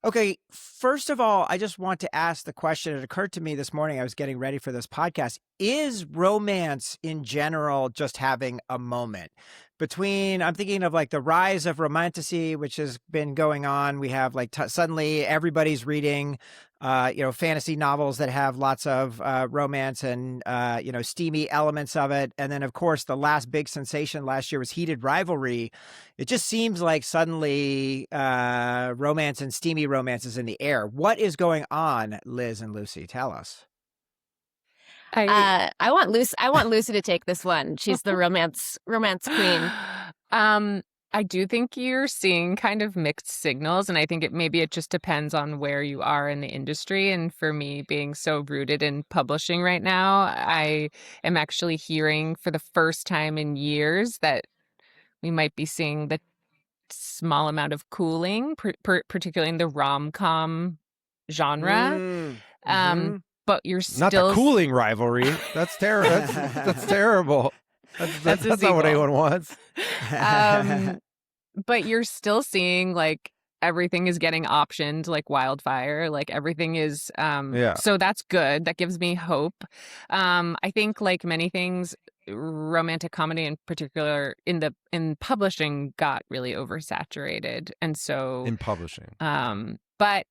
Okay, first of all, I just want to ask the question. It occurred to me this morning, I was getting ready for this podcast. Is romance in general just having a moment? I'm thinking of like the rise of romantasy, which has been going on. We have like suddenly everybody's reading, fantasy novels that have lots of romance and, steamy elements of it. And then, of course, the last big sensation last year was heated rivalry. It just seems like suddenly romance and steamy romance is in the air. What is going on, Liz and Lucy? Tell us. I want Lucy to take this one. She's the romance queen. I do think you're seeing kind of mixed signals, and I think it just depends on where you are in the industry. And for me, being so rooted in publishing right now, I am actually hearing for the first time in years that we might be seeing the small amount of cooling, particularly in the rom-com genre. But you're still not the cooling rivalry. That's terrible. That's terrible. That's not what anyone wants. But you're still seeing like everything is getting optioned like wildfire. Like everything is. So that's good. That gives me hope. I think like many things, romantic comedy in particular in publishing got really oversaturated, and so in publishing. But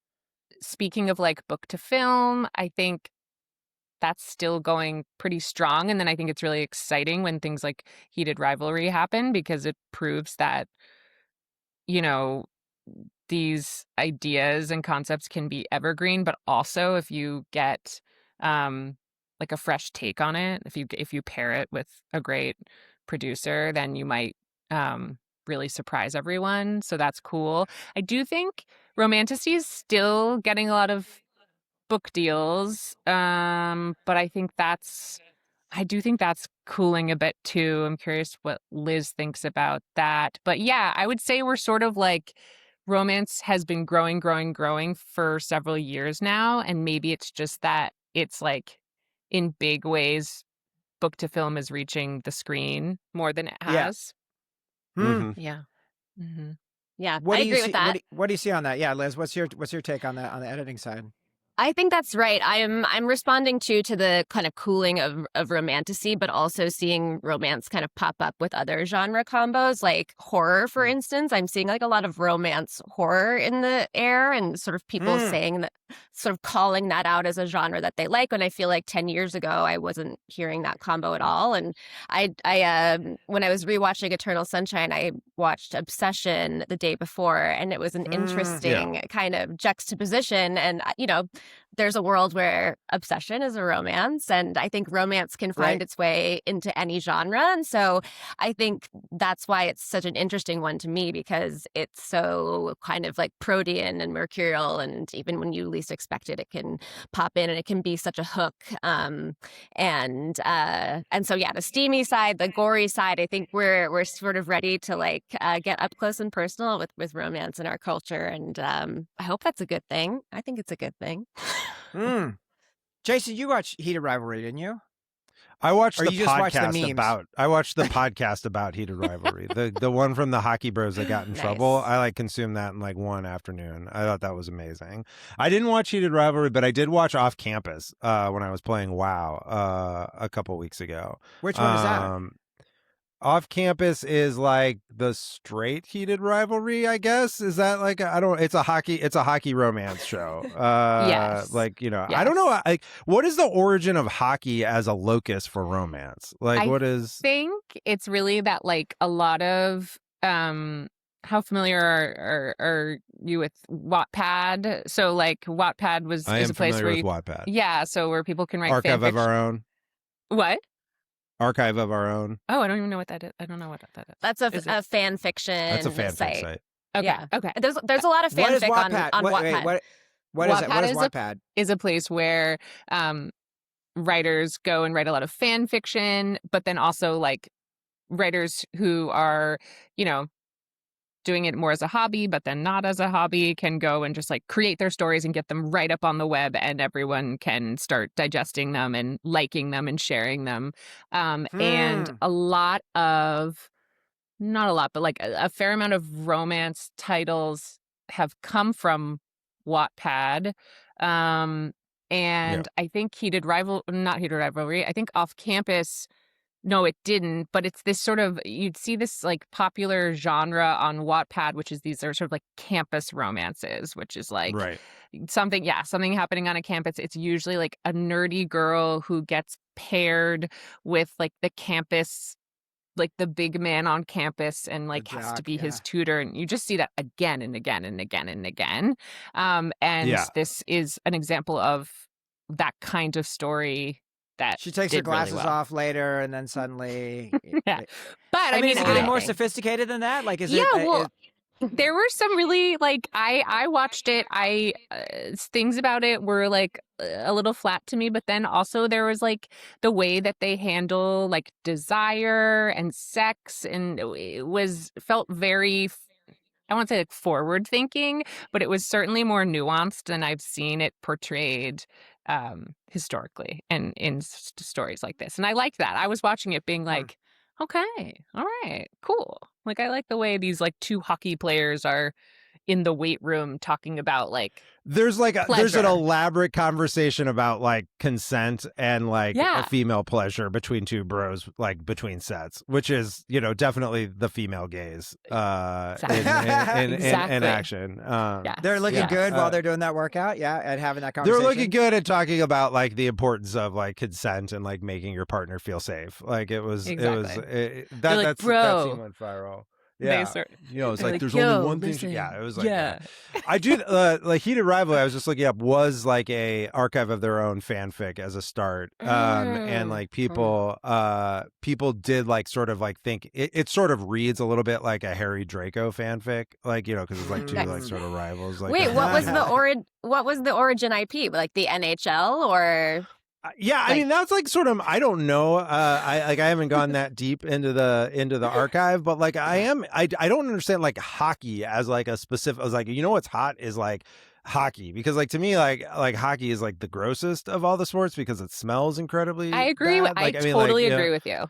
speaking of like book to film, I think that's still going pretty strong. And then I think it's really exciting when things like heated rivalry happen, because it proves that, these ideas and concepts can be evergreen, but also if you get like a fresh take on it, if you pair it with a great producer, then you might really surprise everyone. So that's cool. I do think romantasy is still getting a lot of book deals, but I do think that's cooling a bit too. I'm curious what Liz thinks about that. But yeah, I would say we're sort of like romance has been growing for several years now, and maybe it's just that it's like in big ways book to film is reaching the screen more than it has. Yeah. I agree with that. What do you see on that? Yeah, Liz, what's your take on that on the editing side? I think that's right. I'm responding to the kind of cooling of romantasy, but also seeing romance kind of pop up with other genre combos, like horror, for instance. I'm seeing like a lot of romance horror in the air, and sort of people saying that, sort of calling that out as a genre that they like. When I feel like 10 years ago, I wasn't hearing that combo at all. And I when I was rewatching Eternal Sunshine, I watched Obsession the day before, and it was an interesting kind of juxtaposition. And there's a world where obsession is a romance, and I think romance can find its way into any genre. And so I think that's why it's such an interesting one to me, because it's so kind of like protean and mercurial, and even when you least expect it, it can pop in and it can be such a hook. And so the steamy side, the gory side, I think we're sort of ready to like get up close and personal with romance in our culture, and I hope that's a good thing. I think it's a good thing. Jason, you watched Heated Rivalry, didn't you? I watched or the you just watched the podcast memes? the podcast about Heated Rivalry. the one from the hockey bros that got in trouble. I like consumed that in like one afternoon. I thought that was amazing. I didn't watch Heated Rivalry, but I did watch Off Campus when I was playing WoW a couple weeks ago. Which one is that? Off Campus is like the straight Heated Rivalry, I guess. Is that like it's a hockey romance show. Yes. Like, I don't know. Like, what is the origin of hockey as a locus for romance? Like, I think it's really that like a lot of how familiar are you with Wattpad? So like Wattpad is a place where Wattpad. Yeah, so where people can write Archive of our own. What? Archive of our own. Oh, I don't even know what that is. I don't know what that is. That's a fan fiction. That's a fan site. Okay. Yeah. Okay. There's a lot of fanfic on Wattpad. What is it? What is Wattpad? Is a place where writers go and write a lot of fan fiction, but then also like writers who are, doing it more as a hobby, but then not as a hobby, can go and just like create their stories and get them right up on the web, and everyone can start digesting them and liking them and sharing them. And a lot of, not a lot, but like a fair amount of romance titles have come from Wattpad. And I think not Heated Rivalry, I think Off Campus, no, it didn't, but it's this sort of, you'd see this like popular genre on Wattpad, which is these are sort of like campus romances, which is like something happening on a campus. It's usually like a nerdy girl who gets paired with like the campus, like the big man on campus, and like has to be his tutor. And you just see that again and again and again and again. And this is an example of that kind of story that she takes her glasses off later, and then suddenly. But I mean, is it getting more sophisticated than that? Like, is it? Well, there were some really like I watched it. Things about it were like a little flat to me, but then also there was like the way that they handle like desire and sex, and it felt very. I won't say like forward thinking, but it was certainly more nuanced than I've seen it portrayed historically and in stories like this. And I liked that. I was watching it being like, okay, all right, cool. Like, I like the way these like two hockey players are in the weight room talking about like there's an elaborate conversation about like consent and like a female pleasure between two bros, like between sets, which is, you know, definitely the female gaze in action. They're looking good while they're doing that workout, and having that conversation. They're looking good at talking about like the importance of like consent and like making your partner feel safe. Like that scene went viral. Yeah, you know, it's like there's only one thing. It was like, I do like Heated Rivalry. I was just looking up, was like a archive of their own fanfic as a start, and like people did like sort of like think it sort of reads a little bit like a Harry Draco fanfic, like, you know, because it's like two like sort of rivals. Like, wait, what was the origin IP? Like the NHL or? I mean, that's like sort of, I don't know. I haven't gone that deep into the archive, but like I don't understand like hockey as like a specific, I was like, you know, what's hot is like hockey, because like to me, like hockey is like the grossest of all the sports because it smells incredibly I agree. bad. I totally agree with you.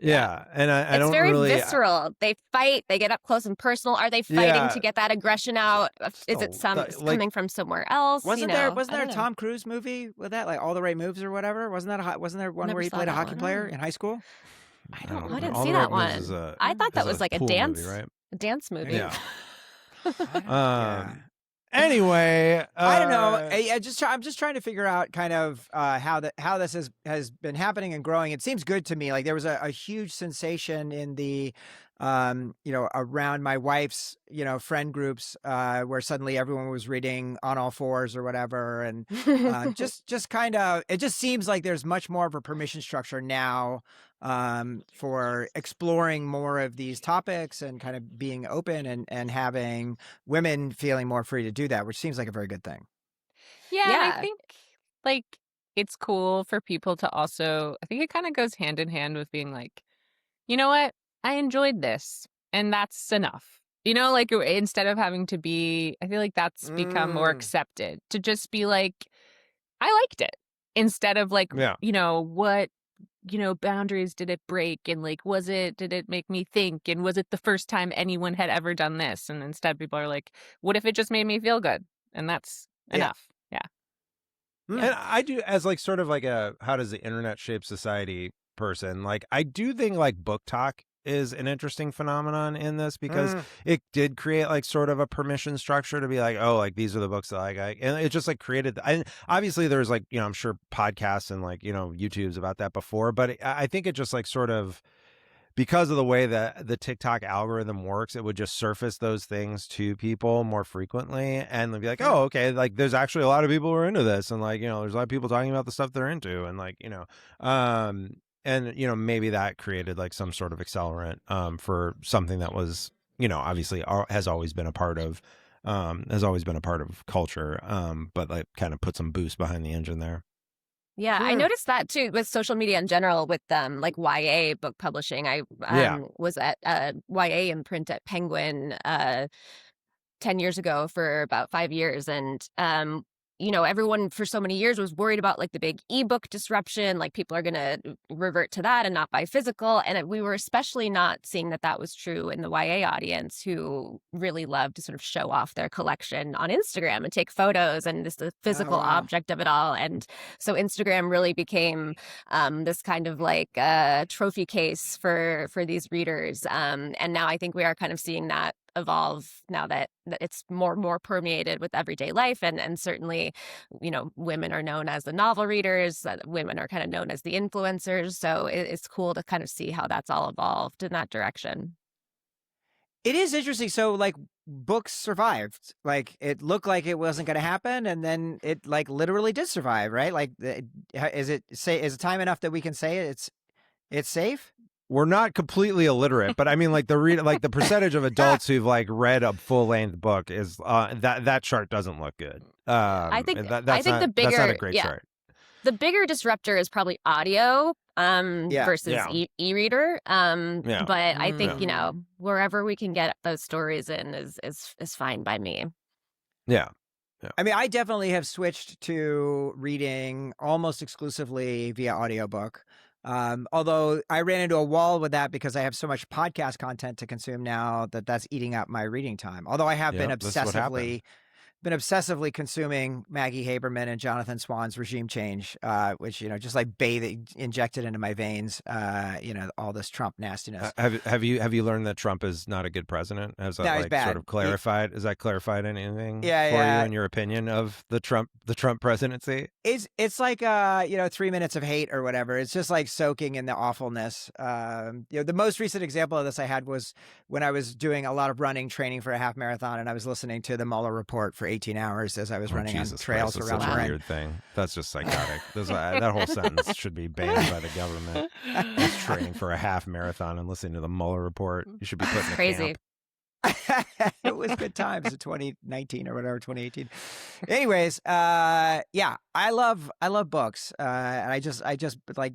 Yeah, and I don't really. It's very visceral. They fight. They get up close and personal. Are they fighting to get that aggression out? Is it coming from somewhere else? Wasn't there a Tom Cruise movie with that, like All the Right Moves or whatever? Wasn't there one where he played a hockey player in high school? I didn't see that one. I thought that was like a dance movie, right? A dance movie. Yeah. Anyway, I don't know. I'm just trying to figure out kind of how this has been happening and growing. It seems good to me. Like there was a huge sensation in the around my wife's friend groups where suddenly everyone was reading On All Fours or whatever, and just kind of, it just seems like there's much more of a permission structure now for exploring more of these topics and kind of being open and having women feeling more free to do that, which seems like a very good thing. Yeah. I think like it's cool for people to also, I think it kind of goes hand in hand with being like, you know what? I enjoyed this, and that's enough. You know, like instead of having to be, I feel like that's become more accepted to just be like, I liked it, instead of like, what, boundaries did it break? And like, did it make me think? And was it the first time anyone had ever done this? And instead people are like, what if it just made me feel good? And that's enough. Yeah. And I do, as like sort of like a, how does the internet shape society person, like I do think like book talk is an interesting phenomenon in this, because it did create like sort of a permission structure to be like, oh, like these are the books that I like, and it just like created, and obviously there's like, I'm sure podcasts and like, YouTube's about that before, but I think it just like sort of, because of the way that the TikTok algorithm works, it would just surface those things to people more frequently, and they'd be like, oh, okay, like there's actually a lot of people who are into this, and like, there's a lot of people talking about the stuff they're into, and like, and maybe that created like some sort of accelerant for something that was, obviously has always been a part of culture, but like kind of put some boost behind the engine there. Yeah, I noticed that too with social media in general, with like YA book publishing. I was at YA in print at Penguin 10 years ago for about 5 years, and everyone for so many years was worried about like the big ebook disruption, like people are going to revert to that and not buy physical. And we were especially not seeing that was true in the YA audience, who really loved to sort of show off their collection on Instagram and take photos, and this the physical object of it all. And so Instagram really became this kind of like trophy case for these readers. And now I think we are kind of seeing that evolve now that it's more permeated with everyday life, and certainly women are known as the novel readers, women are kind of known as the influencers, so it's cool to kind of see how that's all evolved in that direction. It is interesting. So like books survived, like it looked like it wasn't going to happen, and then it like literally did survive, right? Like is it time enough that we can say it's safe? We're not completely illiterate, but I mean, like the percentage of adults who've like read a full length book is that chart doesn't look good. I think that's the bigger, that's not a great chart. The bigger disruptor is probably audio versus e-reader. But I think wherever we can get those stories in is fine by me. Yeah. I mean, I definitely have switched to reading almost exclusively via audiobook. Although I ran into a wall with that because I have so much podcast content to consume now that's eating up my reading time. Although I have been obsessively consuming Maggie Haberman and Jonathan Swan's Regime Change, which, just like injected into my veins, all this Trump nastiness. Have you learned that Trump is not a good president? Has that sort of clarified? Has that clarified anything for you in your opinion of the Trump presidency? It's like 3 minutes of hate or whatever. It's just like soaking in the awfulness. The most recent example of this I had was when I was doing a lot of running training for a half marathon, and I was listening to the Mueller report for 18 hours as I was running on trails around That's such a weird thing. That's just psychotic. That whole sentence should be banned by the government. Just training for a half marathon and listening to the Mueller report. You should be put in a crazy camp. It was good times in 2019 or whatever, 2018. Anyways, I love books. And I just like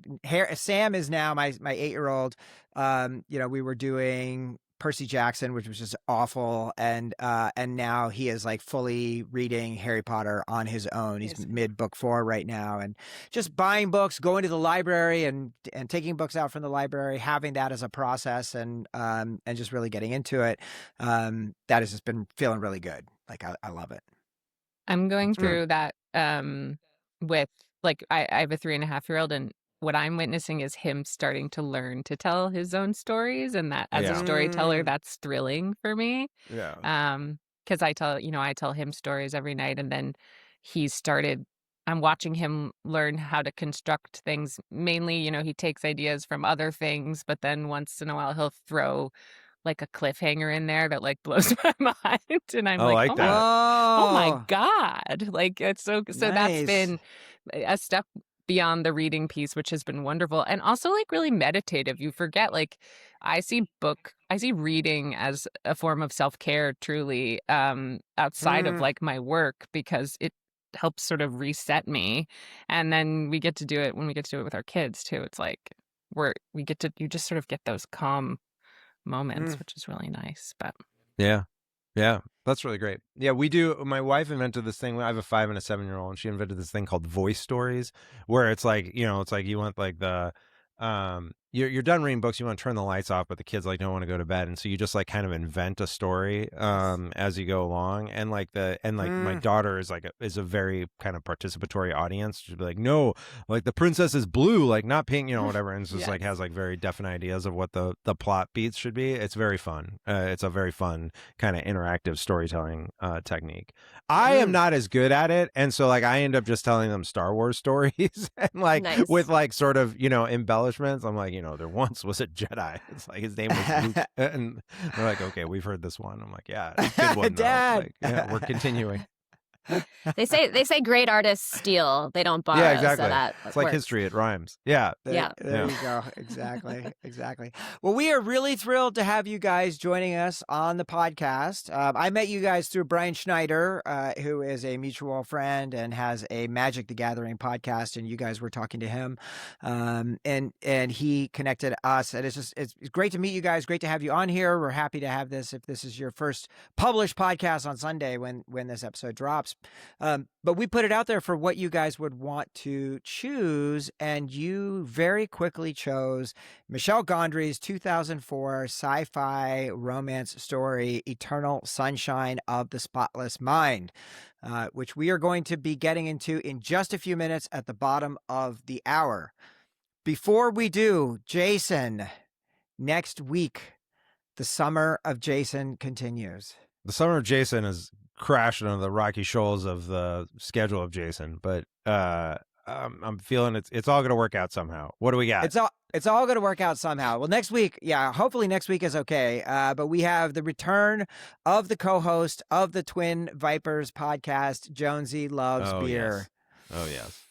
Sam is now my 8-year-old. We were doing Percy Jackson, which was just awful, and now he is like fully reading Harry Potter on his own. He's mid book 4 right now, and just buying books, going to the library, and taking books out from the library, having that as a process, and just really getting into it. That has just been feeling really good. Like I love it. I'm going through that with like I have a 3.5-year-old, and what I'm witnessing is him starting to learn to tell his own stories, and that as a storyteller, that's thrilling for me. Yeah. Because I tell him stories every night, and then I'm watching him learn how to construct things. Mainly, he takes ideas from other things, but then once in a while he'll throw like a cliffhanger in there that like blows my mind, and I'm like that. Oh my God. Like it's so Nice. That's been a step beyond the reading piece, which has been wonderful, and also like really meditative. You forget, like I see reading as a form of self-care truly, outside of like my work, because it helps sort of reset me. And then we get to do it with our kids too. It's like you just sort of get those calm moments, which is really nice. But yeah, that's really great. Yeah, we do. My wife invented this thing. I have a 5 and a 7-year-old, and she invented this thing called voice stories, where it's like, it's like you want like the you're done reading books, you want to turn the lights off, but the kids like don't want to go to bed, and so you just like kind of invent a story as you go along, and like my daughter is a very kind of participatory audience. She'd be like, no, like the princess is blue, like not pink, whatever, and it's just like has like very definite ideas of what the plot beats should be. It's very fun. It's a very fun kind of interactive storytelling technique. I am not as good at it, and so like I end up just telling them Star Wars stories and like with like sort of embellishments. I'm like, there once was a Jedi. It's like his name was Luke, and they're like, okay, we've heard this one. I'm like, yeah, it's a good one, Dad. Like, we're continuing. They say great artists steal, they don't borrow. Yeah, exactly. So that it's like history, it rhymes. Yeah. There you go. Exactly. Well, we are really thrilled to have you guys joining us on the podcast. I met you guys through Brian Schneider, who is a mutual friend and has a Magic the Gathering podcast, and you guys were talking to him, and he connected us, and it's great to meet you guys. Great to have you on here. We're happy to have this, if this is your first published podcast on Sunday when this episode drops. us. But we put it out there for what you guys would want to choose, and you very quickly chose Michel Gondry's 2004 sci-fi romance story, Eternal Sunshine of the Spotless Mind, which we are going to be getting into in just a few minutes at the bottom of the hour. Before we do, Jason, next week, the summer of Jason continues. The summer of Jason is crashing on the rocky shoals of the schedule of Jason, but I'm feeling it's all going to work out somehow. What do we got? It's all going to work out somehow. Well, next week, hopefully next week is okay. But we have the return of the co-host of the Twin Vipers podcast, Jonesy Loves Beer. Yes. Oh, yes.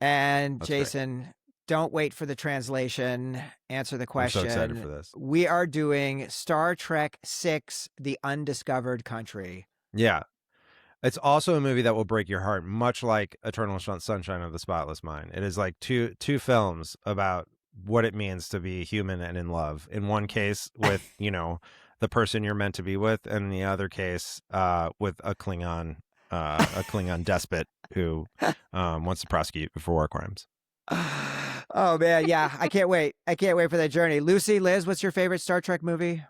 And That's Jason, great. Don't wait for the translation. Answer the question. I'm so excited for this. We are doing Star Trek VI, The Undiscovered Country. Yeah. It's also a movie that will break your heart, much like Eternal Sunshine of the Spotless Mind. It is like two films about what it means to be human and in love. In one case with, the person you're meant to be with, and in the other case with a Klingon despot who wants to prosecute you for war crimes. Oh man, yeah. I can't wait. I can't wait for that journey. Lucy, Liz, what's your favorite Star Trek movie?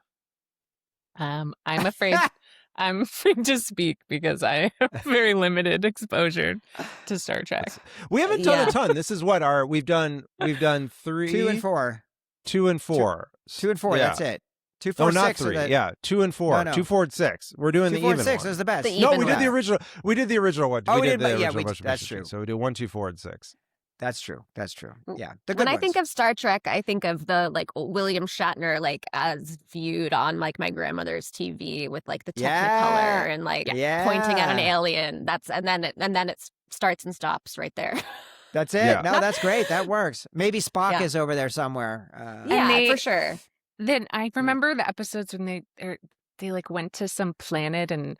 I'm afraid I'm afraid to speak because I have very limited exposure to Star Trek. We haven't done a ton. This is what we've done 3, 2 and 4. 2 and 4. 2 and 4, yeah. That's it. 2, 4, no, not 6. 3. Yeah, 2 and 4. No. 2, 4, and 6. We're doing 2, the 4, even and 6 one. is the best. The No, even we did one. the original. We did the original one. Oh, we did the yeah, original bunch of that's Mystery true. Machines. So we do 1, 2, 4, and 6. That's true. Yeah. The good When I ones. think of Star Trek, I think of the William Shatner as viewed on my grandmother's TV with the Technicolor and pointing at an alien. And then it starts and stops right there. That's it. Yeah. No, that's great. That works. Maybe Spock is over there somewhere. For sure. Then I remember the episodes when they went to some planet and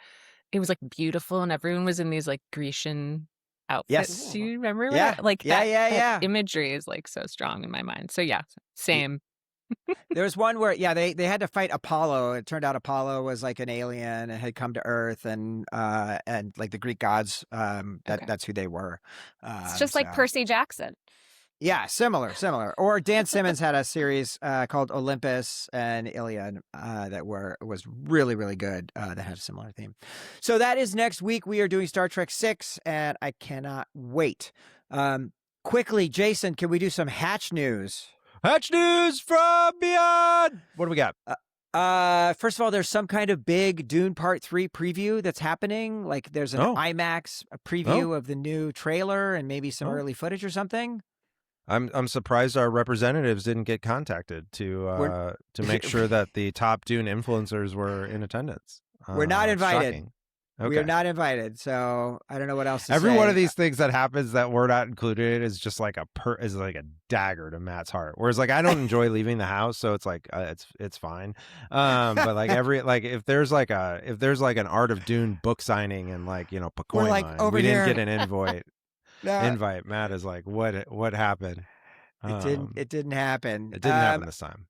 it was beautiful and everyone was in these Grecian outfits. Yes. Do you remember Yeah. that? Yeah. That imagery is so strong in my mind. So yeah, same. There was one where, they had to fight Apollo. It turned out Apollo was an alien and had come to Earth, and the Greek gods, that's who they were. It's just like Percy Jackson. Yeah, similar. Or Dan Simmons had a series called Olympus and Iliad that was really, really good, that had a similar theme. So that is next week. We are doing Star Trek 6, and I cannot wait. Quickly, Jason, can we do some Hatch news? Hatch news from beyond. What do we got? First of all, there's some kind of big Dune Part 3 preview that's happening. There's an IMAX preview of the new trailer and maybe some early footage or something. I'm surprised our representatives didn't get contacted to make sure that the top Dune influencers were in attendance. We're not invited. Shocking. Okay. We are not invited, so I don't know what else to Every say. one of these things that happens that we're not included is just like a dagger to Matt's heart. Whereas I don't enjoy leaving the house, so it's it's fine. But if there's an Art of Dune book signing and Pacoima, and we didn't get an invite. Invite. Matt is what happened? It didn't happen. It didn't happen this time.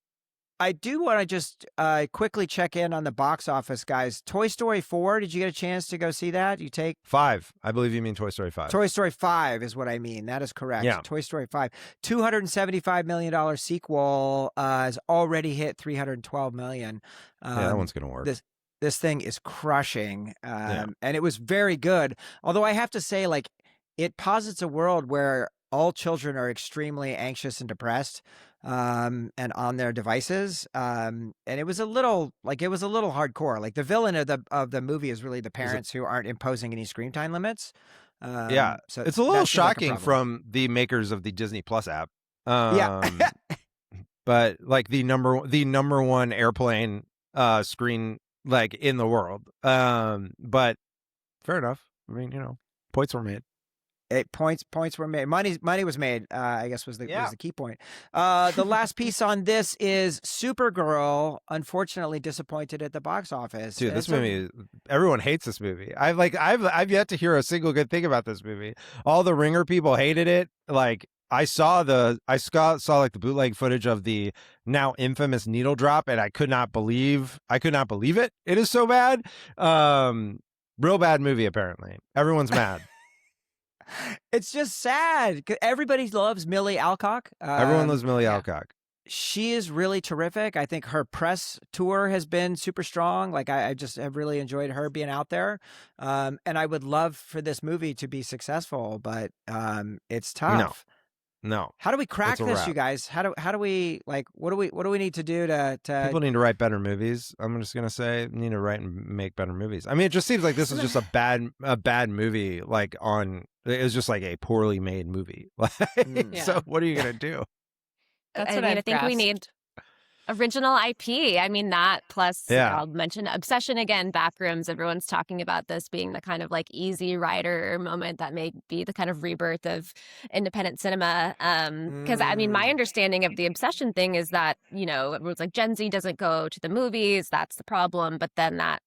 I do want to just quickly check in on the box office, guys. Toy Story 4, did you get a chance to go see that? You take 5. I believe you mean Toy Story 5. Toy Story 5 is what I mean. That is correct. Yeah. Toy Story 5. $275 million sequel has already hit $312 million. That one's going to work. This thing is crushing. And it was very good. Although I have to say, it posits a world where all children are extremely anxious and depressed, and on their devices. And it was a little hardcore. The villain of the movie is really the parents who aren't imposing any screen time limits. So it's a little shocking from the makers of the Disney Plus app. But the number one airplane screen in the world. But fair enough. I mean, points were made. Points were made. Money was made. I guess was the key point. The last piece on this is Supergirl. Unfortunately, disappointed at the box office. Dude, this movie, everyone hates this movie. I've yet to hear a single good thing about this movie. All the Ringer people hated it. I saw the bootleg footage of the now infamous needle drop, and I could not believe it. It is so bad. Real bad movie, apparently. Everyone's mad. It's just sad. Everybody loves Millie Alcock. Everyone loves Millie yeah. Alcock. She is really terrific. I think her press tour has been super strong. Like I just have really enjoyed her being out there. And I would love for this movie to be successful, but it's tough. No. How do we crack It's a this, wrap. you guys? How do we like? What do we need to do to? People need to write better movies. I'm just gonna say, need to write and make better movies. I mean, it just seems like this is just a bad movie. Like it was just like a poorly made movie. Yeah. So what are you gonna do? That's I what mean, I've I think we grasped. need original IP. I mean, that plus, Yeah. I'll mention Obsession again, Backrooms. Everyone's talking about this being the kind of like easy rider moment that may be the kind of rebirth of independent cinema. Because I mean, my understanding of the Obsession thing is that, everyone's like Gen Z doesn't go to the movies. That's the problem. But then that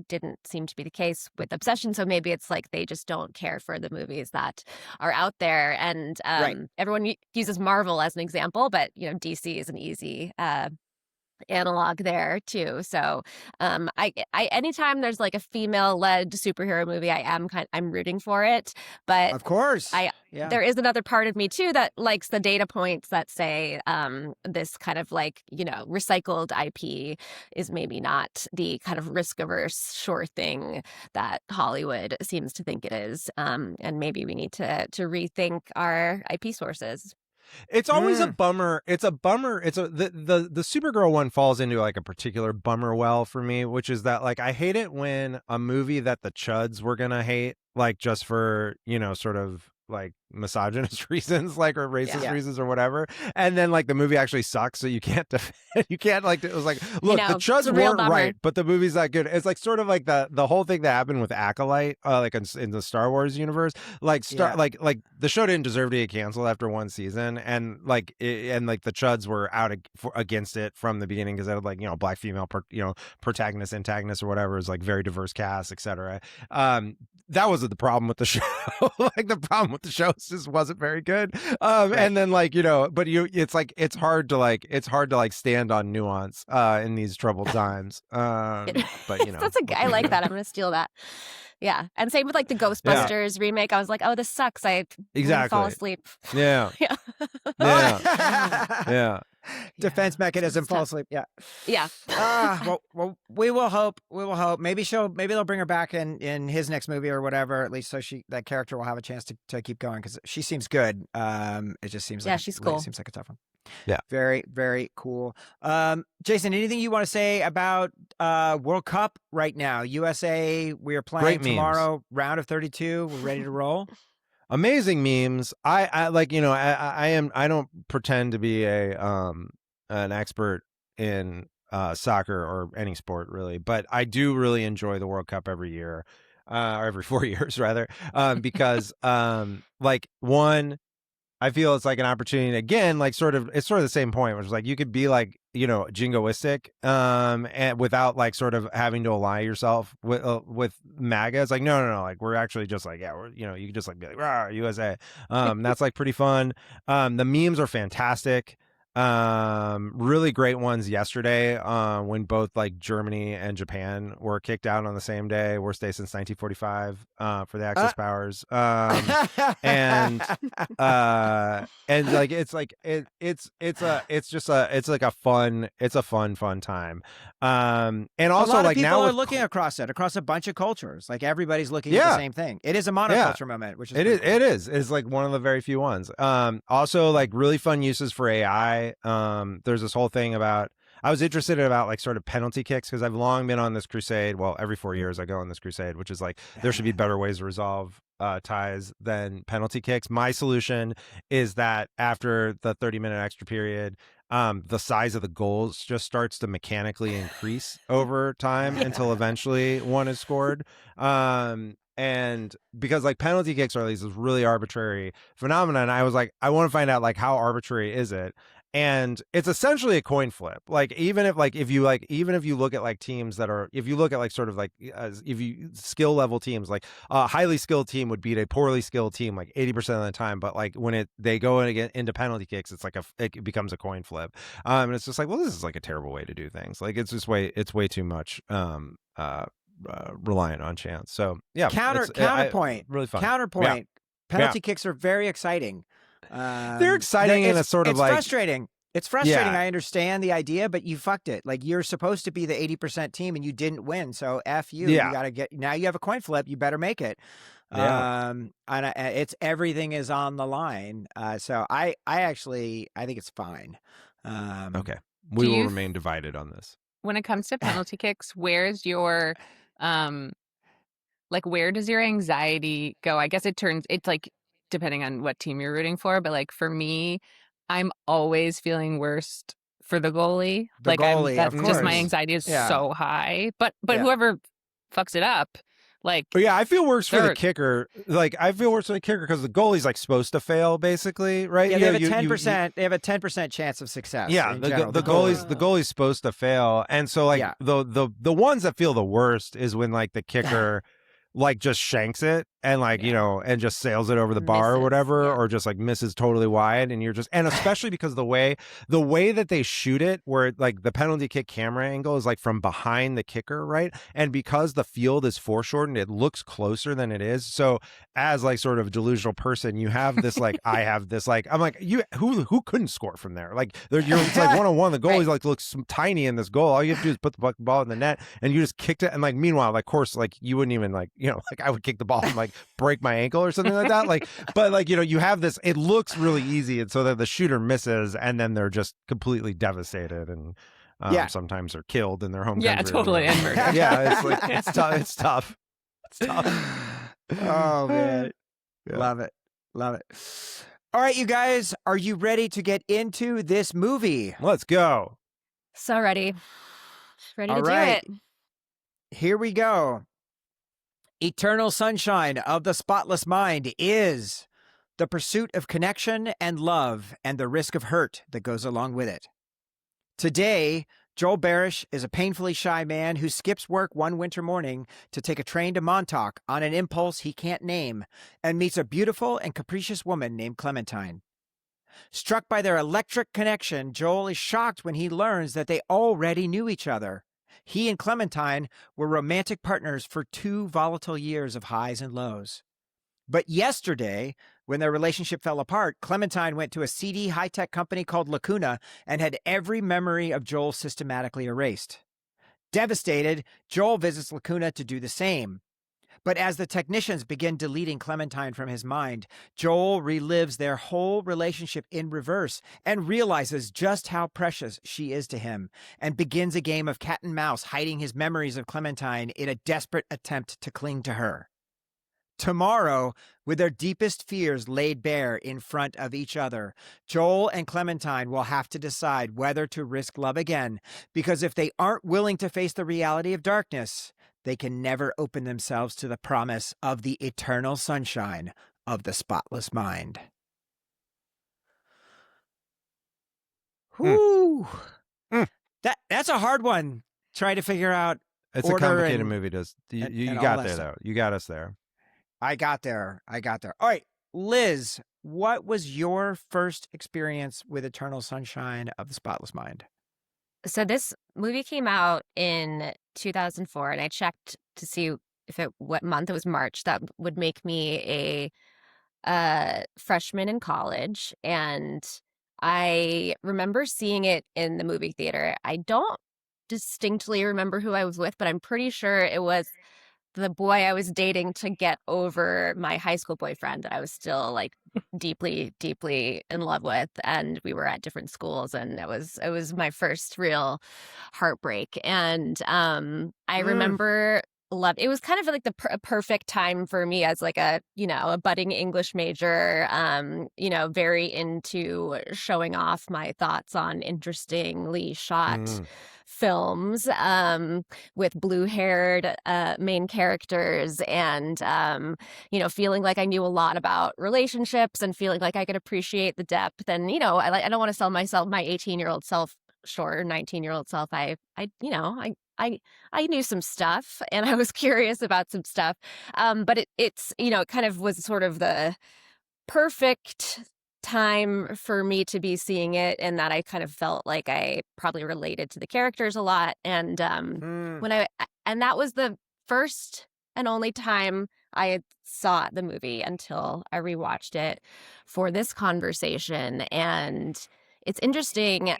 didn't seem to be the case with Obsession. So maybe it's like they just don't care for the movies that are out there. And Right. everyone uses Marvel as an example, but DC is an easy analog there too. So I anytime there's like a female-led superhero movie, I'm rooting for it. But Of course. Yeah. there is another part of me too that likes the data points that say this kind of like, recycled IP is maybe not the kind of risk-averse sure thing that Hollywood seems to think it is. And maybe we need to rethink our IP sources. It's always a bummer. It's a bummer. The Supergirl one falls into like a particular bummer well for me, which is that like I hate it when a movie that the chuds were gonna hate, like just for sort of like misogynist reasons, like, or racist reasons or whatever, and then like the movie actually sucks, so you can't you can't like, it was like, look, the chuds weren't right, but the movie's not good. It's like sort of like the whole thing that happened with Acolyte, like in the Star Wars universe, like like the show didn't deserve to get canceled after one season, and like the chuds were out against it from the beginning because it had like black female protagonist, antagonist or whatever. It was like very diverse cast, etc. That wasn't the problem with the show. Like the problem with the show just wasn't very good. Right. And then like but it's hard to stand on nuance in these troubled times. But I like that. I'm gonna steal that. Yeah, and same with like the Ghostbusters remake. I was like, oh, this sucks. I fall asleep. Yeah. Yeah. Yeah. Defense mechanism, fall asleep. Yeah. Yeah. Well, we will hope. Maybe they'll bring her back in his next movie or whatever. At least so that character will have a chance to keep going because she seems good. It just seems like she's cool. It seems like a tough one. Yeah. Very, very cool. Jason, anything you want to say about World Cup right now? USA, we are playing tomorrow, round of 32. We're ready to roll. Amazing memes. I like, I don't pretend to be an expert in soccer or any sport really, but I do really enjoy the World Cup every year, or every 4 years rather, because like one, I feel it's like an opportunity again, like it's sort of the same point, which is like you could be like, jingoistic, and without like sort of having to ally yourself with MAGA. It's like no, like we're actually just like we're you can just like be like rah, USA. That's like pretty fun. The memes are fantastic. Really great ones yesterday when both like Germany and Japan were kicked out on the same day, worst day since 1945 for the Axis powers. And like it's like a fun time. And also a lot like of people now are looking across a bunch of cultures. Like everybody's looking at the same thing. It is a monoculture moment, which is it is. It's like one of the very few ones. Also like really fun uses for AI. There's this whole thing about, I was interested about like sort of penalty kicks because I've long been on this crusade. Well, every 4 years I go on this crusade, which is like there should be better ways to resolve ties than penalty kicks. My solution is that after the 30-minute extra period, the size of the goals just starts to mechanically increase over time until eventually one is scored. And because like penalty kicks are this really arbitrary phenomenon, I was like, I want to find out like how arbitrary is it? And it's essentially a coin flip. Like even if you look at like teams that are, if you look at like sort of like skill level teams, like a highly skilled team would beat a poorly skilled team like 80% of the time. But like when they go into penalty kicks, it's like it becomes a coin flip. And it's just like, well, this is like a terrible way to do things. Like it's way too much reliant on chance. So yeah, Counterpoint. really fun. Counterpoint. Penalty kicks are very exciting. They're exciting in a sort of it's like frustrating. It's frustrating. Yeah. I understand the idea, but you fucked it. Like you're supposed to be the 80% team and you didn't win. So F you. Yeah. You got to get, now you have a coin flip. You better make it. Yeah. And it's everything is on the line. So I think it's fine. Okay. We will remain divided on this. When it comes to penalty kicks, where's your like where does your anxiety go? I guess it's like depending on what team you're rooting for, but like for me, I'm always feeling worst for the goalie. That's just my anxiety is so high. But whoever fucks it up, like but yeah, I feel worse for the kicker. Like I feel worse for the kicker because the goalie's like supposed to fail, basically, right? Yeah, they have a 10%. They have a 10% chance of success. Yeah, the goalie's supposed to fail, and so like the ones that feel the worst is when like the kicker like just shanks it and like and just sails it over the bar or whatever, or just like misses totally wide, and you're just and especially because the way that they shoot it, where like the penalty kick camera angle is like from behind the kicker, right? And because the field is foreshortened, it looks closer than it is. So as like sort of a delusional person, you have this like I have this like I'm like who couldn't score from there? Like it's like 1-on-1. The goalie's like looks tiny in this goal. All you have to do is put the ball in the net, and you just kicked it. And like meanwhile, like of course, like you wouldn't even like like I would kick the ball and like break my ankle or something like that. Like, but like, you have this, it looks really easy. And so that the shooter misses and then they're just completely devastated and sometimes they're killed in their home country. Yeah, totally. And murdered. Yeah. It's like, it's tough. It's tough. Oh man. Yeah. Love it. Love it. All right, you guys, are you ready to get into this movie? Let's go. So ready. Ready to do it. Here we go. Eternal Sunshine of the Spotless Mind is the pursuit of connection and love and the risk of hurt that goes along with it. Today, Joel Barish is a painfully shy man who skips work one winter morning to take a train to Montauk on an impulse he can't name and meets a beautiful and capricious woman named Clementine. Struck by their electric connection, Joel is shocked when he learns that they already knew each other. He and Clementine were romantic partners for 2 volatile years of highs and lows. But yesterday, when their relationship fell apart, Clementine went to a seedy high-tech company called Lacuna and had every memory of Joel systematically erased. Devastated, Joel visits Lacuna to do the same. But as the technicians begin deleting Clementine from his mind, Joel relives their whole relationship in reverse and realizes just how precious she is to him and begins a game of cat and mouse, hiding his memories of Clementine in a desperate attempt to cling to her. Tomorrow, with their deepest fears laid bare in front of each other, Joel and Clementine will have to decide whether to risk love again, because if they aren't willing to face the reality of darkness, they can never open themselves to the promise of the eternal sunshine of the spotless mind. Whoo! That's a hard one. Trying to figure out. It's a complicated movie. You got there though. You got us there. I got there. All right, Liz, what was your first experience with Eternal Sunshine of the Spotless Mind? So this movie came out in 2004, and I checked to see what month it was. March. That would make me a freshman in college, and I remember seeing it in the movie theater. I don't distinctly remember who I was with, but I'm pretty sure it was the boy I was dating to get over my high school boyfriend that I was still like deeply, deeply in love with. And we were at different schools, and it was my first real heartbreak. And I remember it was kind of like a perfect time for me as like a budding English major, very into showing off my thoughts on interestingly shot films with blue-haired main characters, and feeling like I knew a lot about relationships and feeling like I could appreciate the depth. And I don't want to sell myself, my 18-year-old self short, or 19-year-old self. I knew some stuff, and I was curious about some stuff. But it's it kind of was sort of the perfect time for me to be seeing it, and that I kind of felt like I probably related to the characters a lot. And that was the first and only time I had saw the movie until I rewatched it for this conversation. And it's interesting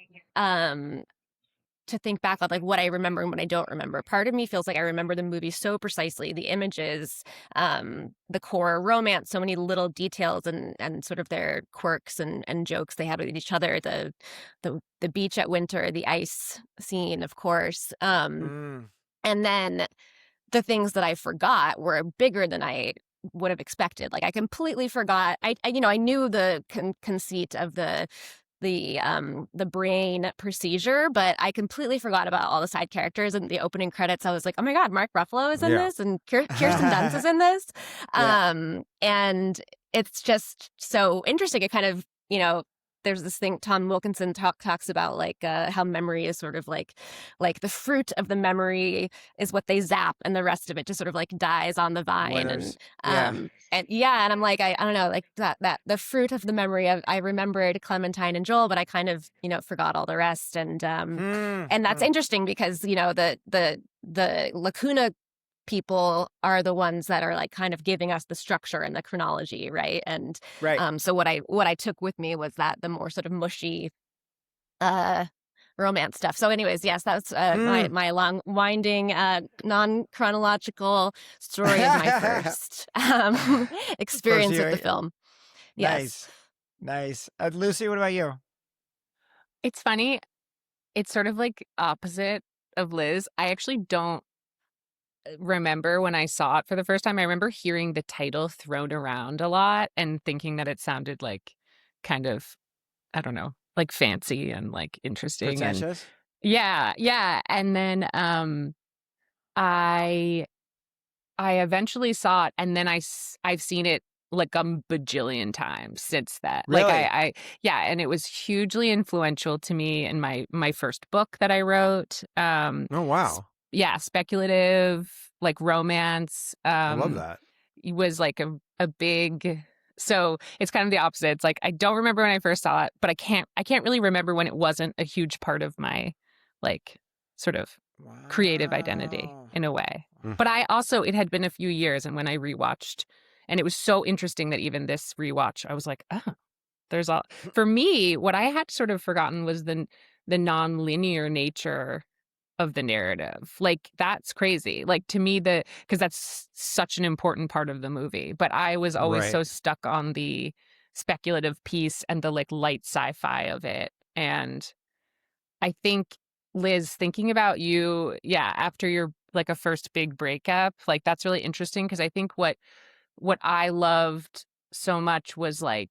to think back on like what I remember and what I don't remember. Part of me feels like I remember the movie so precisely, the images, the core romance, so many little details and sort of their quirks and jokes they had with each other. The beach at winter, the ice scene, of course. And then the things that I forgot were bigger than I would have expected. Like I completely forgot. I knew the conceit of the brain procedure, but I completely forgot about all the side characters. And the opening credits, I was like, oh my God, Mark Ruffalo is in this, and Kirsten Dunst is in this. And it's just so interesting. It kind of, there's this thing Tom Wilkinson talks about, like how memory is sort of like the fruit of the memory is what they zap, and the rest of it just sort of like dies on the vine. And I'm like, I don't know, like that the fruit of the memory of, I remembered Clementine and Joel, but I kind of forgot all the rest. And that's interesting because the lacuna people are the ones that are like kind of giving us the structure and the chronology, right? And so what I took with me was that the more sort of mushy romance stuff. So anyways, yes, that's my long winding non-chronological story of my first experience with the film. Yes. Nice. Lucy, what about you? It's funny. It's sort of like opposite of Liz. I actually don't remember when I saw it for the first time. I remember hearing the title thrown around a lot and thinking that it sounded like kind of, I don't know, like fancy and like interesting. Pretentious? Yeah. And then I eventually saw it, and then I've seen it like a bajillion times since that. Really? Like and it was hugely influential to me in my first book that I wrote. Oh wow. Yeah, speculative, like romance. I love that. It was like a big. So it's kind of the opposite. It's like I don't remember when I first saw it, but I can't really remember when it wasn't a huge part of my like sort of creative identity in a way. But it had been a few years, and when I rewatched, and it was so interesting that even this rewatch, I was like, oh, there's all. For me, what I had sort of forgotten was the non-linear nature of the narrative. Like that's crazy. Like to me, because that's such an important part of the movie. But I was always so stuck on the speculative piece and the like light sci-fi of it. And I think, Liz, thinking about you, after your like a first big breakup, like that's really interesting, because I think what I loved so much was like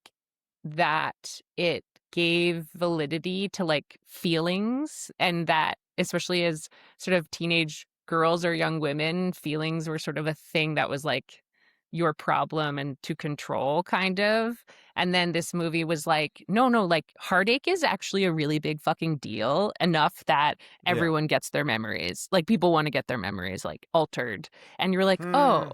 that it gave validity to like feelings, and that especially as sort of teenage girls or young women, feelings were sort of a thing that was like your problem and to control, kind of. And then this movie was like, no, like heartache is actually a really big fucking deal, enough that everyone gets their memories. Like people want to get their memories like altered. And you're like, oh,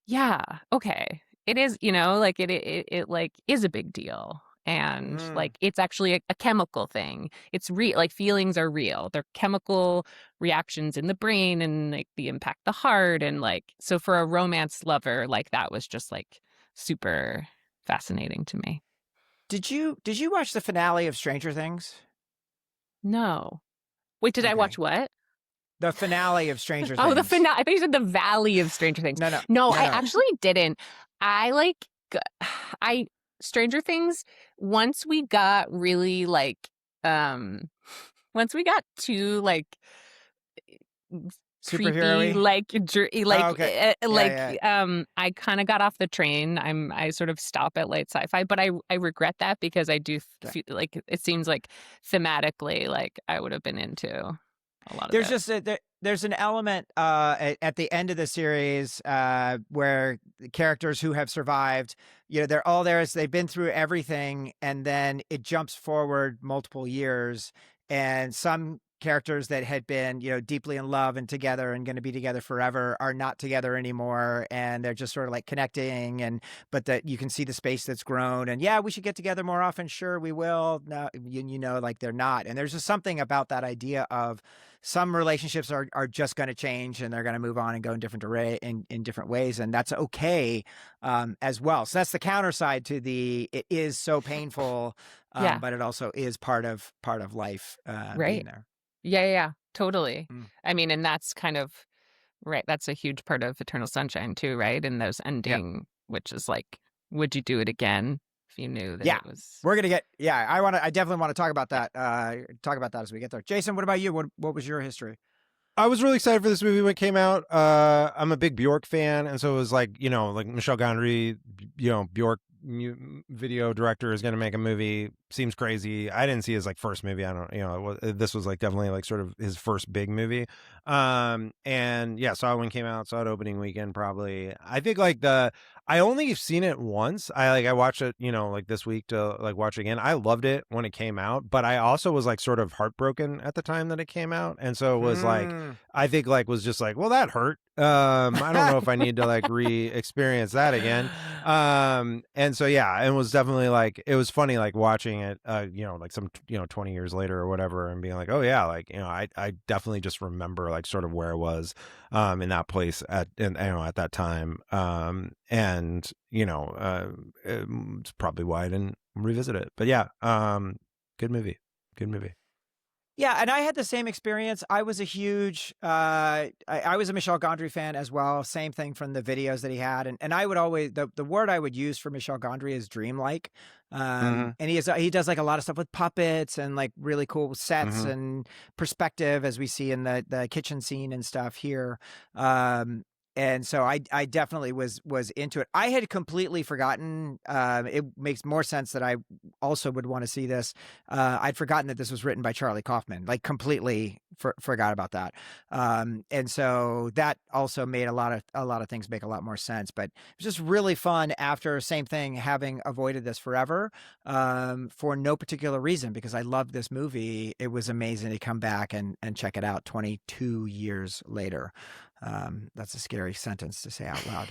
yeah, okay. It is, like it like is a big deal. And like it's actually a chemical thing. It's real. Like feelings are real. They're chemical reactions in the brain, and like the impact the heart. And like, so for a romance lover, like that was just like super fascinating to me. Did you watch the finale of Stranger Things? No. Wait, did I watch what? The finale of Stranger Things. Oh, the finale. I thought you said the Valley of Stranger Things. No, I actually didn't. Stranger Things, once we got really like, once we got too like creepy, like I kind of got off the train. I sort of stop at light sci-fi, but I regret that, because I do feel like it seems like thematically like I would have been into a lot of There's that. just there's an element at the end of the series where the characters who have survived, they're all there. They've been through everything, and then it jumps forward multiple years, and some characters that had been, deeply in love and together and going to be together forever are not together anymore, and they're just sort of like connecting, but that you can see the space that's grown, and yeah, we should get together more often. Sure, we will. No, like they're not, and there's just something about that idea of some relationships are just going to change and they're going to move on and go in different ways, and that's okay as well. So that's the counter side to it is so painful, but it also is part of life being there. Yeah, totally. Mm. I mean, and that's kind of right. That's a huge part of Eternal Sunshine too, right? And those ending, which is like, would you do it again if you knew that it was? We're gonna get. Yeah, I definitely want to talk about that. As we get there. Jason, what about you? What was your history? I was really excited for this movie when it came out. I'm a big Bjork fan, and so it was like, like Michel Gondry, Bjork video director is going to make a movie. Seems crazy. I didn't see his like first movie. I don't, this was like definitely like sort of his first big movie. And yeah, saw it when it came out. Saw it opening weekend probably. I think like I only seen it once. I watched it, like this week to like watch it again. I loved it when it came out, but I also was like sort of heartbroken at the time that it came out, and so it was like I think like was just like, well, that hurt. I don't know if I need to like re-experience that again. And so yeah, it was definitely like, it was funny like watching it like some 20 years later or whatever, and being like, oh yeah, like I definitely just remember like sort of where I was in that place at that time, and it's probably why I didn't revisit it. But yeah, good movie. Yeah, and I had the same experience. I was a huge, I was a Michel Gondry fan as well. Same thing from the videos that he had, and I would always the word I would use for Michel Gondry is dreamlike, and he does like a lot of stuff with puppets and like really cool sets and perspective, as we see in the kitchen scene and stuff here. And so I definitely was into it. I had completely forgotten. It makes more sense that I also would want to see this. I'd forgotten that this was written by Charlie Kaufman. Like completely forgot about that. And so that also made a lot of things make a lot more sense. But it was just really fun after same thing, having avoided this forever for no particular reason, because I loved this movie. It was amazing to come back and check it out 22 years later. That's a scary sentence to say out loud.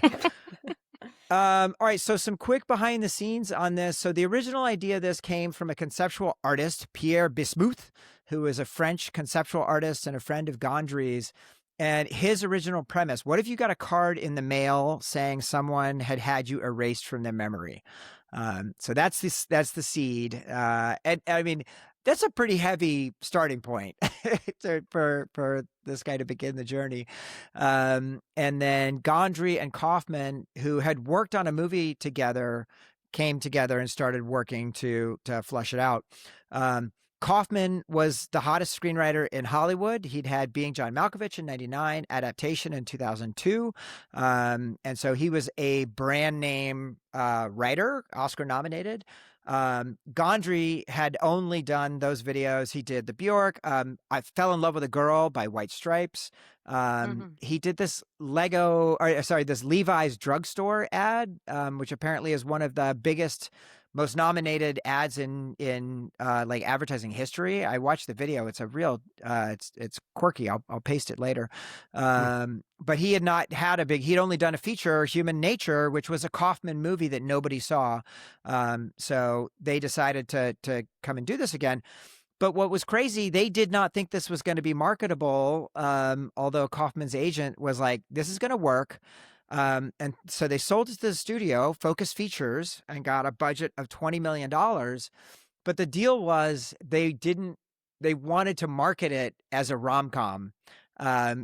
All right, so some quick behind the scenes on this. So the original idea of this came from a conceptual artist, Pierre Bismuth, who is a French conceptual artist and a friend of Gondry's. And his original premise: what if you got a card in the mail saying someone had you erased from their memory? So that's the seed. And I mean, that's a pretty heavy starting point for this guy to begin the journey. And then Gondry and Kaufman, who had worked on a movie together, came together and started working to flesh it out. Kaufman was the hottest screenwriter in Hollywood. He'd had Being John Malkovich in 1999, Adaptation in 2002. And so he was a brand name writer, Oscar nominated. Gondry had only done those videos. He did the Bjork. I Fell in Love with a Girl by White Stripes. He did this this Levi's drugstore ad, which apparently is one of the biggest, most nominated ads in like advertising history. I watched the video. It's a real, it's quirky. I'll paste it later. But he had not had he'd only done a feature, Human Nature, which was a Kaufman movie that nobody saw. So they decided to come and do this again. But what was crazy, they did not think this was going to be marketable. Although Kaufman's agent was like, this is going to work. And so they sold it to the studio, Focus Features, and got a budget of $20 million. But the deal was they wanted to market it as a rom-com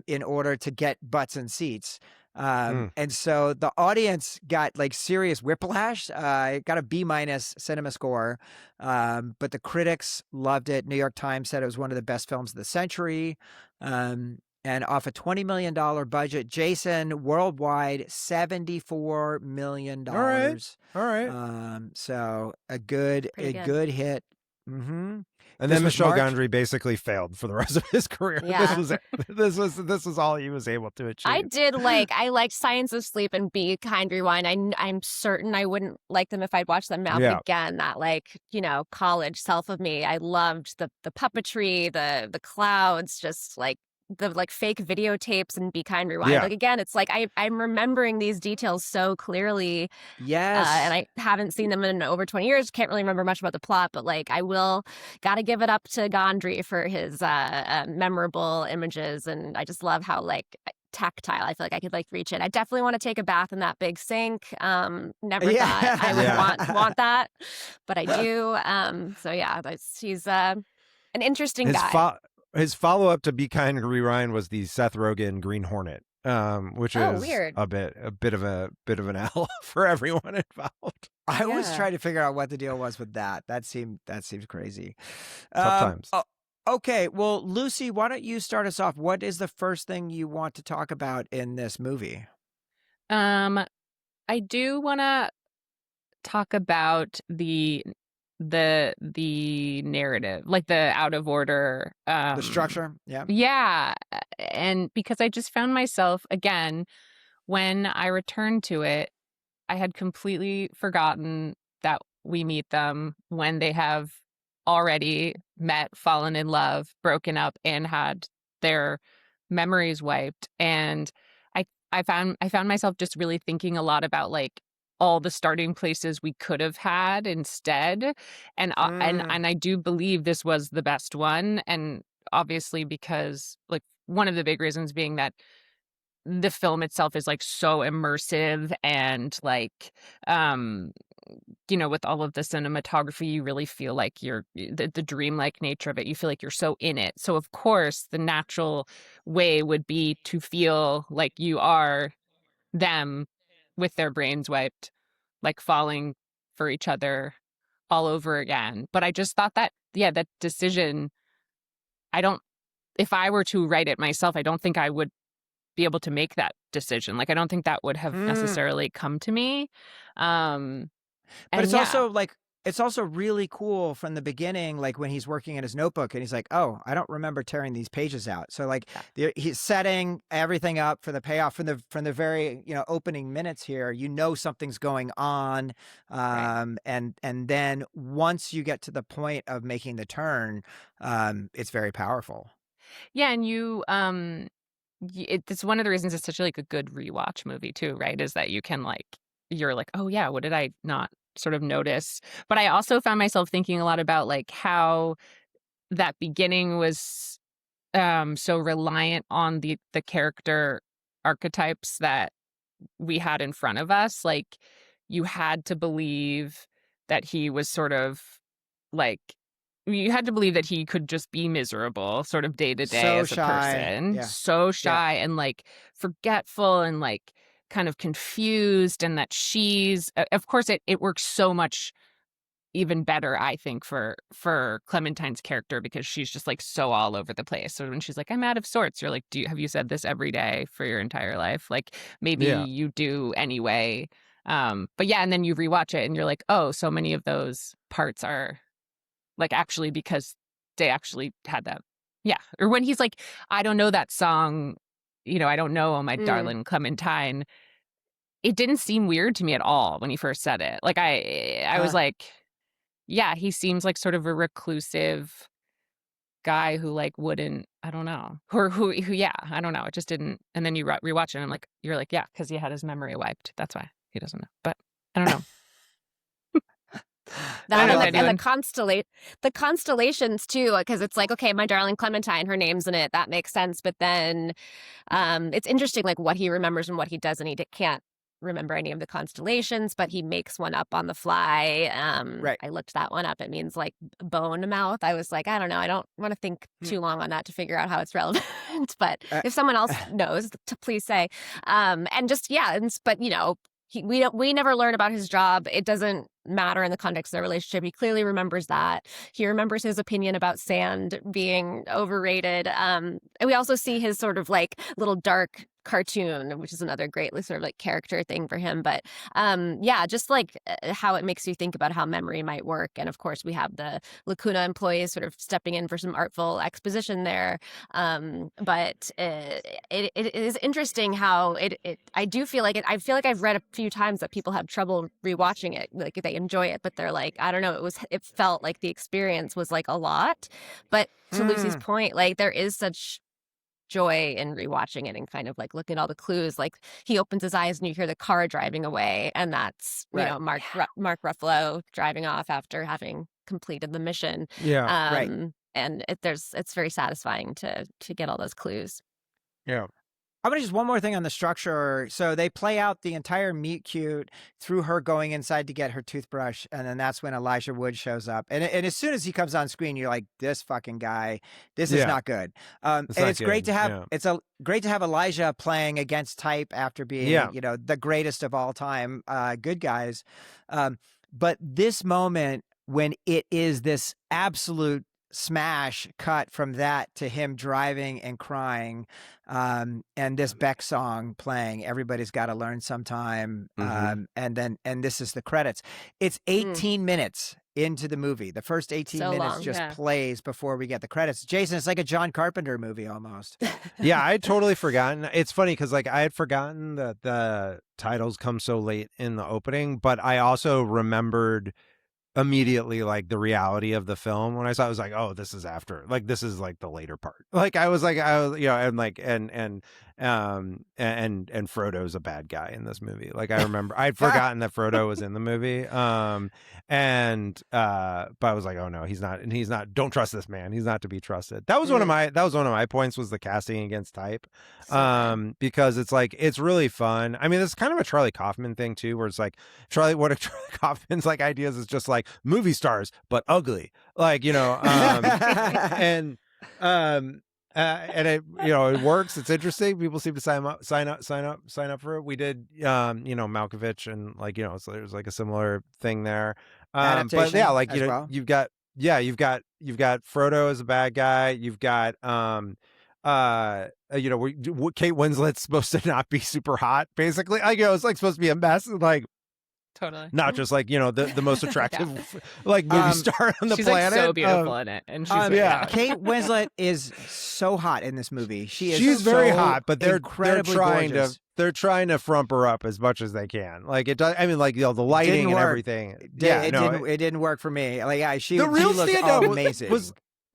in order to get butts and seats. And so the audience got like serious whiplash. It got a B- cinema score. But the critics loved it. New York Times said it was one of the best films of the century. And off a $20 million budget, Jason, worldwide, $74 million. All right. So a good hit. And This then was Michel March? Gondry basically failed for the rest of his career. Yeah. This was all he was able to achieve. I liked Science of Sleep and Be Kind Rewind. I'm certain I wouldn't like them if I'd watch them now. Yeah. But again, that college self of me, I loved the puppetry, the clouds, just like the fake videotapes and Be Kind Rewind. Yeah. Like again, it's like I'm remembering these details so clearly. Yes. And I haven't seen them in over 20 years. Can't really remember much about the plot, but gotta give it up to Gondry for his memorable images. And I just love how tactile. I feel like I could reach it. I definitely want to take a bath in that big sink. Never thought I would want that, but I do. So yeah, he's an interesting guy. His follow-up to Be Kind and Rewind was the Seth Rogen Green Hornet, which is weird. a bit of an L for everyone involved. I was trying to figure out what the deal was with that. That seemed crazy. Tough times. Okay, well, Lucy, why don't you start us off? What is the first thing you want to talk about in this movie? I do want to talk about the narrative, like the out of order, The structure, yeah. Yeah. And because I just found myself, again, when I returned to it, I had completely forgotten that we meet them when they have already met, fallen in love, broken up, and had their memories wiped. And I found myself just really thinking a lot about all the starting places we could have had instead. And I do believe this was the best one. And obviously because one of the big reasons being that the film itself is so immersive and with all of the cinematography, you really feel like you're the dreamlike nature of it. You feel like you're so in it. So of course the natural way would be to feel like you are them with their brains wiped, falling for each other all over again. But I just thought that decision, if I were to write it myself, I don't think I would be able to make that decision. I don't think that would have necessarily come to me. But it's also it's also really cool from the beginning, when he's working in his notebook and he's like, oh, I don't remember tearing these pages out. So he's setting everything up for the payoff from the very, opening minutes here. Something's going on. And then once you get to the point of making the turn, it's very powerful. Yeah. And it's one of the reasons it's such a good rewatch movie too, right? Is that you can you're oh yeah, what did I not sort of notice? But I also found myself thinking a lot about how that beginning was so reliant on the character archetypes that we had in front of us. You had to believe that he was sort of you had to believe that he could just be miserable sort of day to day as a person. Yeah. So shy and forgetful and kind of confused, and that she's, of course it works so much even better, I think, for Clementine's character, because she's just so all over the place. So when she's I'm out of sorts, you're have you said this every day for your entire life? Maybe you do anyway. But yeah, and then you rewatch it and you're oh, so many of those parts are actually because they actually had that. Yeah. Or when he's I don't know that song, I don't know, oh my darling Clementine. It didn't seem weird to me at all when he first said it. I was yeah, he seems sort of a reclusive guy who wouldn't, I don't know, who yeah, I don't know. It just didn't. And then you rewatch it and you're yeah, because he had his memory wiped. That's why he doesn't know. But I don't know. The constellations too, because it's okay, my darling Clementine, her name's in it, that makes sense. But then it's interesting what he remembers and what he doesn't. He can't remember any of the constellations, but he makes one up on the fly. Right. I looked that one up. It means bone mouth. I was I don't know, I don't want to think too long on that to figure out how it's relevant. But if someone else knows, to please say. And just but we never learn about his job. It doesn't matter in the context of the relationship. He clearly remembers that. He remembers his opinion about sand being overrated. And we also see his sort of little dark cartoon, which is another great sort of like character thing for him. But just like how it makes you think about how memory might work. And of course, we have the Lacuna employees sort of stepping in for some artful exposition there. But it is interesting how I do feel like I feel like I've read a few times that people have trouble rewatching it. Like they enjoy it, but they're like, I don't know, it felt like the experience was like a lot. But to Lucy's point, like there is such joy in rewatching it and kind of like looking at all the clues. Like he opens his eyes and you hear the car driving away, and that's you know Mark Ruffalo driving off after having completed the mission. And it's very satisfying to get all those clues. Yeah. I'm going to just one more thing on the structure. So they play out the entire meet cute through her going inside to get her toothbrush. And then that's when Elijah Wood shows up. And as soon as he comes on screen, you're like, this fucking guy, this is not good. And it's great to have, great to have Elijah playing against type after being, the greatest of all time good guys. But this moment when it is this absolute smash cut from that to him driving and crying, and this Beck song playing, Everybody's Got to Learn Sometime, and this is the credits. It's 18 minutes into the movie. The first 18 minutes just plays before we get the credits. Jason, it's like a John Carpenter movie almost. Yeah, I had totally forgotten. It's funny because like I had forgotten that the titles come so late in the opening, but I also remembered immediately like the reality of the film when I saw it. I was like, oh, this is after, like this is like the later part. Like I was and Frodo's a bad guy in this movie. Like I remember I'd forgotten that Frodo was in the movie. But I was like, oh no, he's not, and he's not, don't trust this man. He's not to be trusted. That was one of my points, was the casting against type. Because it's like, it's really fun. I mean, it's kind of a Charlie Kaufman thing too, where it's like Charlie Kaufman's like ideas is just like movie stars, but ugly. Like, and it it works. It's interesting. People seem to sign up for it. We did Malkovich, and like so there's like a similar thing there. But yeah, like you've got Frodo as a bad guy. You've got Kate Winslet's supposed to not be super hot, basically. Like it's like supposed to be a mess, like. Totally. Not just like, the most attractive like movie star on the she's planet. Like so beautiful in it. And she's Kate Winslet is so hot in this movie. She's very hot, but they're trying gorgeous. to frump her up as much as they can. Like it does. I mean, like the lighting and everything. It didn't work for me. Like she the real looked standout amazing.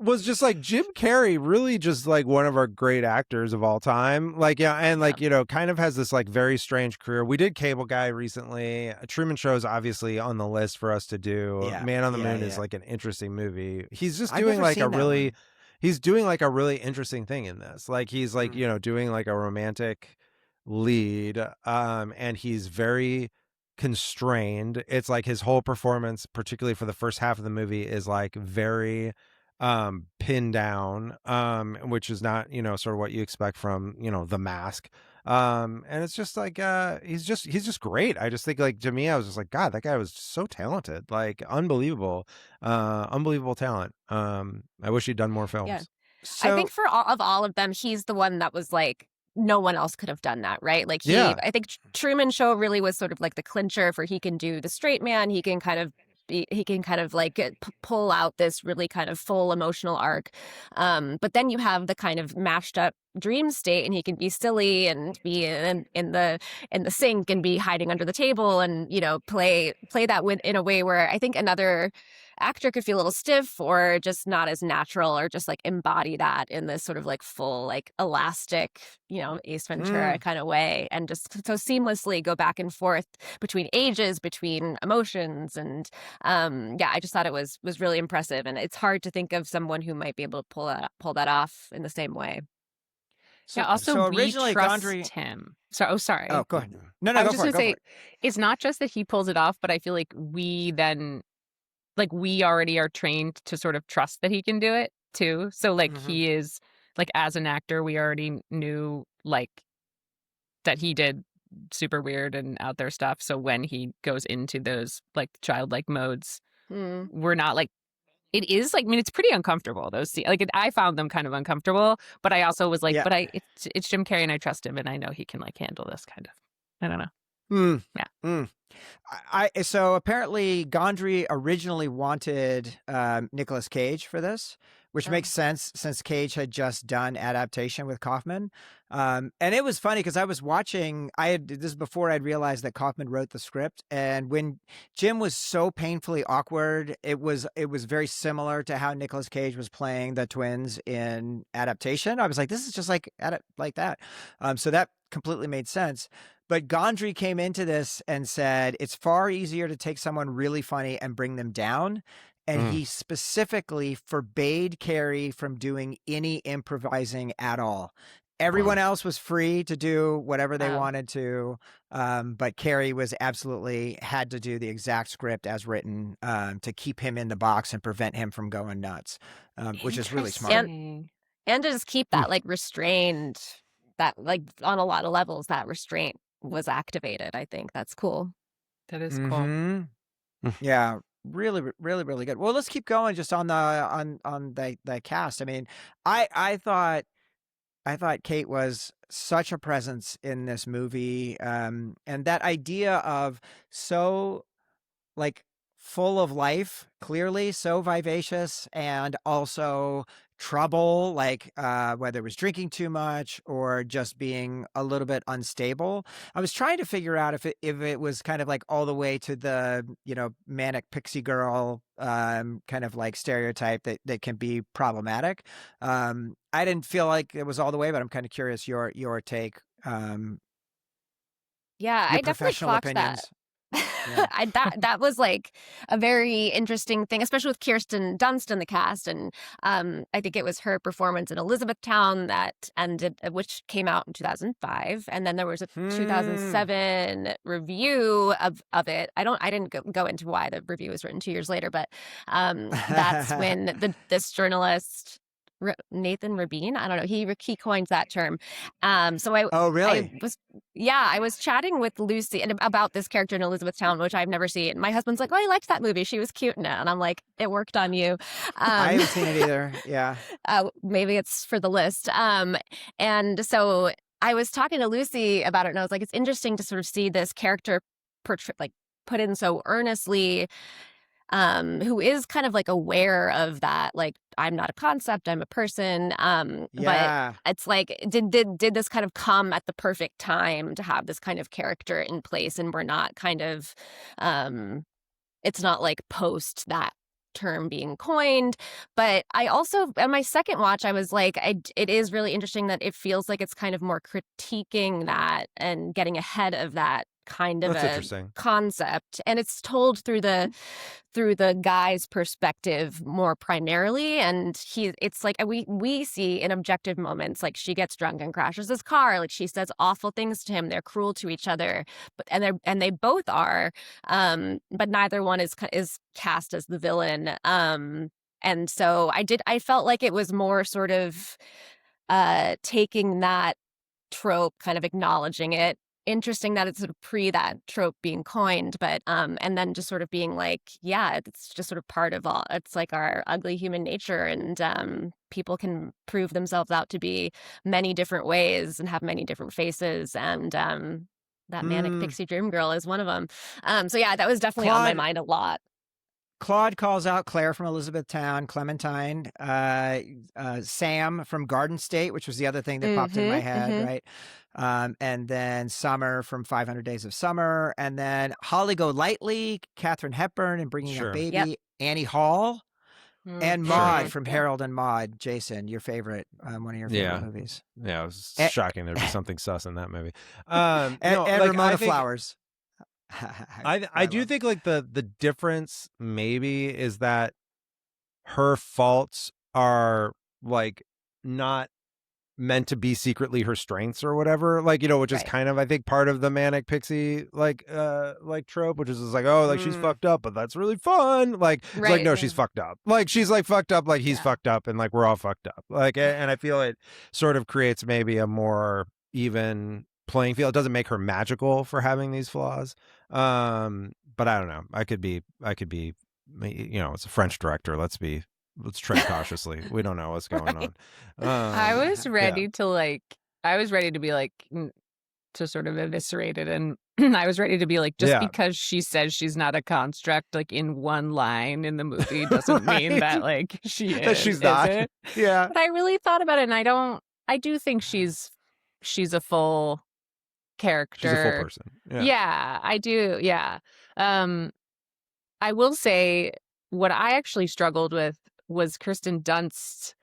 Was just like Jim Carrey, really just like one of our great actors of all time. Like, kind of has this like very strange career. We did Cable Guy recently. Truman Show is obviously on the list for us to do. Man on the Moon is like an interesting movie. He's just doing like he's doing like a really interesting thing in this. Like he's like, doing like a romantic lead. And he's very constrained. It's like his whole performance, particularly for the first half of the movie, is like very pinned down, which is not sort of what you expect from The Mask, and it's just like he's just great. I just think, like, to me, I was just like, God, that guy was so talented, like unbelievable talent. I wish he'd done more films. I think for all of them, he's the one that was like, no one else could have done that, right? Like I think Truman Show really was sort of like the clincher for he can do the straight man. He can kind of like pull out this really kind of full emotional arc. But then you have the kind of mashed up dream state, and he can be silly and be in the sink and be hiding under the table and play that in a way where I think another actor could feel a little stiff or just not as natural, or just like embody that in this sort of like full like elastic Ace Ventura kind of way, and just so seamlessly go back and forth between ages, between emotions. And I just thought it was really impressive, and it's hard to think of someone who might be able to pull that off in the same way. So originally we trust Gondry... him. So, sorry. Oh, go ahead. No, I was just going to say, it's not just that he pulls it off, but I feel like we already are trained to sort of trust that he can do it too. So like he is, like, as an actor, we already knew like that he did super weird and out there stuff. So when he goes into those like childlike modes, we're not like It is like, I mean, it's pretty uncomfortable, those scenes. Like, I found them kind of uncomfortable, but I also was like, Yeah. but it's Jim Carrey and I trust him and I know he can like handle this kind of. I don't know. Yeah. So apparently Gondry originally wanted Nicolas Cage for this, which makes sense since Cage had just done adaptation with Kaufman. And it was funny because I was watching, this is before I'd realized that Kaufman wrote the script. And when Jim was so painfully awkward, it was very similar to how Nicolas Cage was playing the twins in adaptation. I was like, this is just like that. So that completely made sense. But Gondry came into this and said, it's far easier to take someone really funny and bring them down. And he specifically forbade Carrey from doing any improvising at all. Everyone else was free to do whatever they wanted to. But Carrey was absolutely had to do the exact script as written to keep him in the box and prevent him from going nuts, which is really smart. And to just keep that like restrained, that like on a lot of levels, that restraint was activated. I think that's cool. That is cool. Mm-hmm. Yeah, really, really, really good. Well, let's keep going just on the cast. I mean, I thought Kate was such a presence in this movie, and that idea of so like full of life, clearly so vivacious, and also trouble, like whether it was drinking too much or just being a little bit unstable. I was trying to figure out if it was kind of like all the way to the, manic pixie girl kind of like stereotype that can be problematic. I didn't feel like it was all the way, but I'm kind of curious your take. Yeah, I definitely clocked that. Yeah. that was like a very interesting thing, especially with Kirsten Dunst in the cast, and I think it was her performance in Elizabethtown that ended, which came out in 2005, and then there was a 2007 review of it. I didn't go into why the review was written 2 years later, but that's when this journalist. Nathan Rabin, I don't know. He coined that term. Oh, really? I was chatting with Lucy about this character in Elizabethtown, which I've never seen. My husband's like, "Oh, I liked that movie. She was cute in it," and I'm like, "It worked on you." I haven't seen it either. Yeah. Maybe it's for the list. And so I was talking to Lucy about it, and I was like, "It's interesting to sort of see this character put in so earnestly." Who is kind of like aware of that, like, I'm not a concept, I'm a person. But it's like, did this kind of come at the perfect time to have this kind of character in place, and we're not kind of, it's not like post that term being coined. But I also, on my second watch, I was like, it is really interesting that it feels like it's kind of more critiquing that and getting ahead of that kind of a concept, and it's told through the guy's perspective more primarily, and it's like we see in objective moments, like she gets drunk and crashes his car, like she says awful things to him, they're cruel to each other, but and they both are, but neither one is cast as the villain, and so I felt like it was more sort of taking that trope, kind of acknowledging it. Interesting that it's sort of pre that trope being coined, but and then just sort of being like, yeah, it's just sort of part of all. It's like our ugly human nature, and people can prove themselves out to be many different ways and have many different faces, and that manic pixie dream girl is one of them. So yeah, that was definitely on my mind a lot. Claude calls out Claire from Elizabethtown, Clementine, Sam from Garden State, which was the other thing that popped in my head, right? And then Summer from 500 Days of Summer, and then Holly Golightly, Katharine Hepburn in Bringing Up Baby, Annie Hall, and Maude from Harold and Maude. Jason, your favorite, one of your favorite movies. Yeah, it was shocking there'd be something sus in that movie. And Ramona Flowers. I do think like the difference maybe is that her faults are like not meant to be secretly her strengths or whatever, like, which is kind of, I think, part of the manic pixie like trope, which is just like, oh, like she's fucked up, but that's really fun. Like, it's like, no, she's fucked up. Like, she's like fucked up, like he's fucked up, and like we're all fucked up. Like, and I feel it sort of creates maybe a more even playing field. It doesn't make her magical for having these flaws. But I don't know. I could be it's a French director. Let's tread cautiously. We don't know what's going on. I was Yeah. ready to be like to sort of eviscerate it, and I was ready to be like, just Yeah. because she says she's not a construct, like in one line in the movie, doesn't mean that like she is. That she's not. Is it? Yeah. But I really thought about it, and I do think she's a full character. She's a full person. Yeah, I do. Yeah. I will say what I actually struggled with was Kirsten Dunst's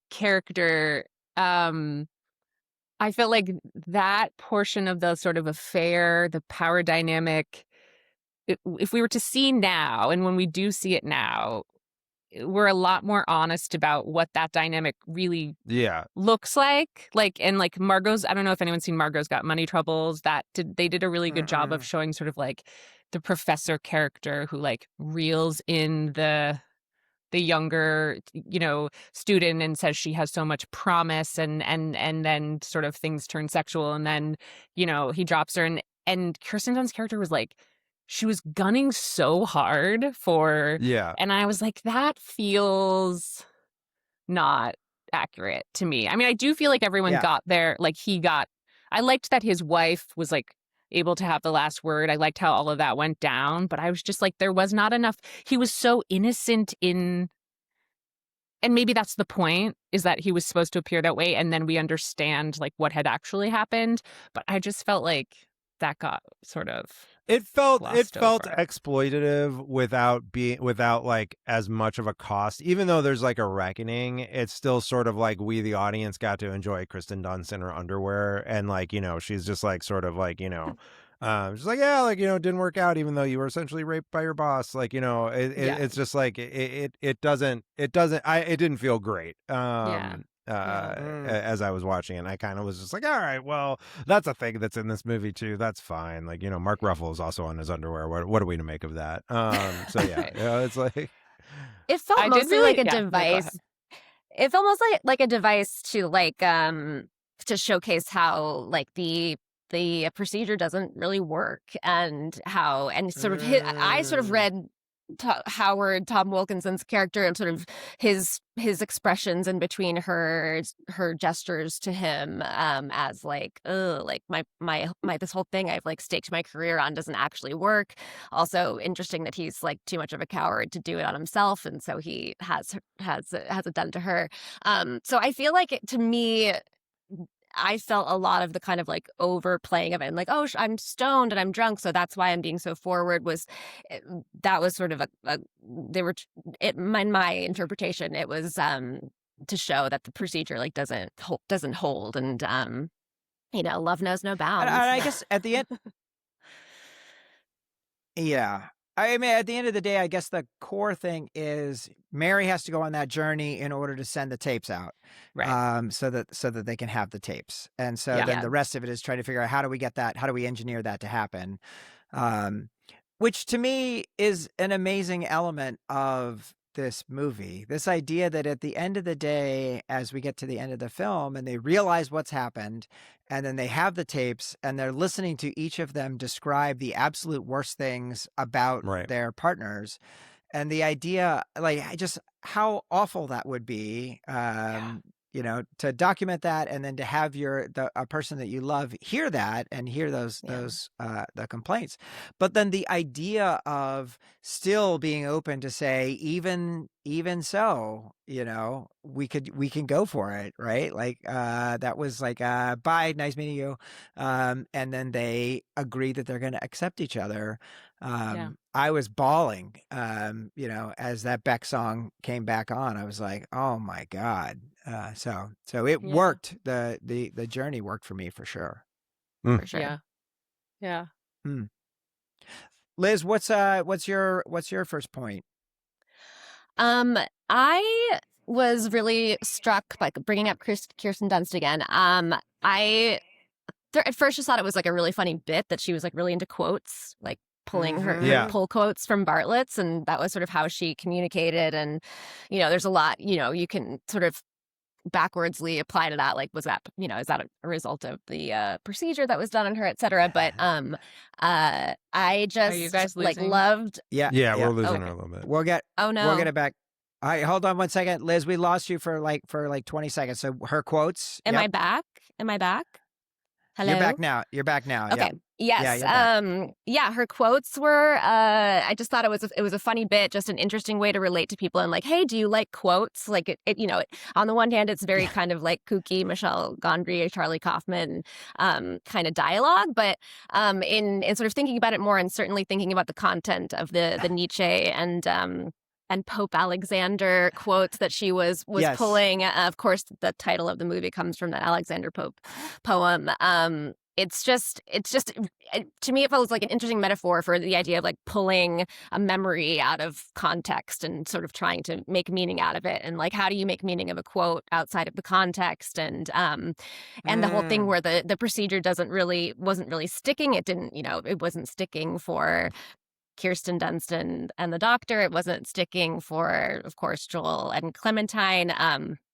character. I felt like that portion of the sort of affair, the power dynamic, if we were to see now, and when we do see it now, we're a lot more honest about what that dynamic really looks like. And Margot's, I don't know if anyone's seen Margot's Got Money Troubles. They did a really good job of showing sort of like the professor character who like reels in the younger, student and says she has so much promise, and then sort of things turn sexual, and then, he drops her, and Kirsten Dunst's character was like, she was gunning so hard for, and I was like, that feels not accurate to me. I mean, I do feel like everyone got there, like I liked that his wife was like able to have the last word. I liked how all of that went down, but I was just like, there was not enough. He was so innocent and maybe that's the point, is that he was supposed to appear that way, and then we understand like what had actually happened. But I just felt like that got sort of it felt over. exploitative without like as much of a cost. Even though there's like a reckoning, it's still sort of like we the audience got to enjoy Kristen Dunst in her underwear, and like she's just like sort of like she's like, didn't work out, even though you were essentially raped by your boss. Like, it's just like it didn't feel great. As I was watching it, I kind of was just like, all right, well, that's a thing that's in this movie too. That's fine. Like, Mark Ruffalo is also on his underwear. What are we to make of that? So yeah, it's like it felt mostly like a device. It's almost like a device to like to showcase how like the procedure doesn't really work, and sort of I sort of read Tom Wilkinson's character and sort of his expressions in between her gestures to him as like, oh, like my this whole thing I've like staked my career on doesn't actually work. Also interesting that he's like too much of a coward to do it on himself, and so he has it done to her. So I feel like to me, I felt a lot of the kind of like overplaying of it, and like, oh, I'm stoned and I'm drunk, so that's why I'm being so forward. That was sort of in my interpretation, it was to show that the procedure like doesn't hold, and love knows no bounds. And I guess at the end, yeah. I mean, at the end of the day, I guess the core thing is Mary has to go on that journey in order to send the tapes out, right? So that they can have the tapes, and so then the rest of it is trying to figure out how do we get that, how do we engineer that to happen, which to me is an amazing element of this movie. This idea that at the end of the day, as we get to the end of the film and they realize what's happened, and then they have the tapes and they're listening to each of them describe the absolute worst things about their partners. And the idea, like, just how awful that would be, to document that, and then to have a person that you love hear that and hear those the complaints. But then the idea of still being open to say, even so, we can go for it, right? Like that was like, bye, nice meeting you, and then they agree that they're going to accept each other. I was bawling, as that Beck song came back on. I was like, oh my God. So it worked. The journey worked for me for sure. For sure. Yeah. Liz, what's your first point? I was really struck by bringing up Kirsten Dunst again. At first just thought it was like a really funny bit that she was like really into quotes, like pulling her pull quotes from Bartlett's, and that was sort of how she communicated. And there's a lot you can sort of backwardsly apply to that. Like, was that, is that a result of the procedure that was done on her, et cetera? But I just Are you guys like losing? loved. Yeah, we're losing her a little bit. We'll get Oh no. we'll get it back. All right, hold on one second, Liz. We lost you for like 20 seconds. So her quotes. Am I back? Hello. You're back now. Okay. Yep. Yes. Yeah, her quotes were I just thought it was a funny bit, just an interesting way to relate to people, and like, hey, do you like quotes? Like it on the one hand it's very kind of like kooky Michel Gondry, Charlie Kaufman kind of dialogue, but in sort of thinking about it more, and certainly thinking about the content of the Nietzsche and Pope Alexander quotes that she was Yes. pulling. Of course, the title of the movie comes from the Alexander Pope poem. It's just to me, it felt like an interesting metaphor for the idea of like pulling a memory out of context and sort of trying to make meaning out of it. And like, how do you make meaning of a quote outside of the context? And the whole thing where the procedure wasn't really sticking. It didn't, it wasn't sticking for Kirsten Dunst and the doctor. It wasn't sticking for, of course, Joel and Clementine.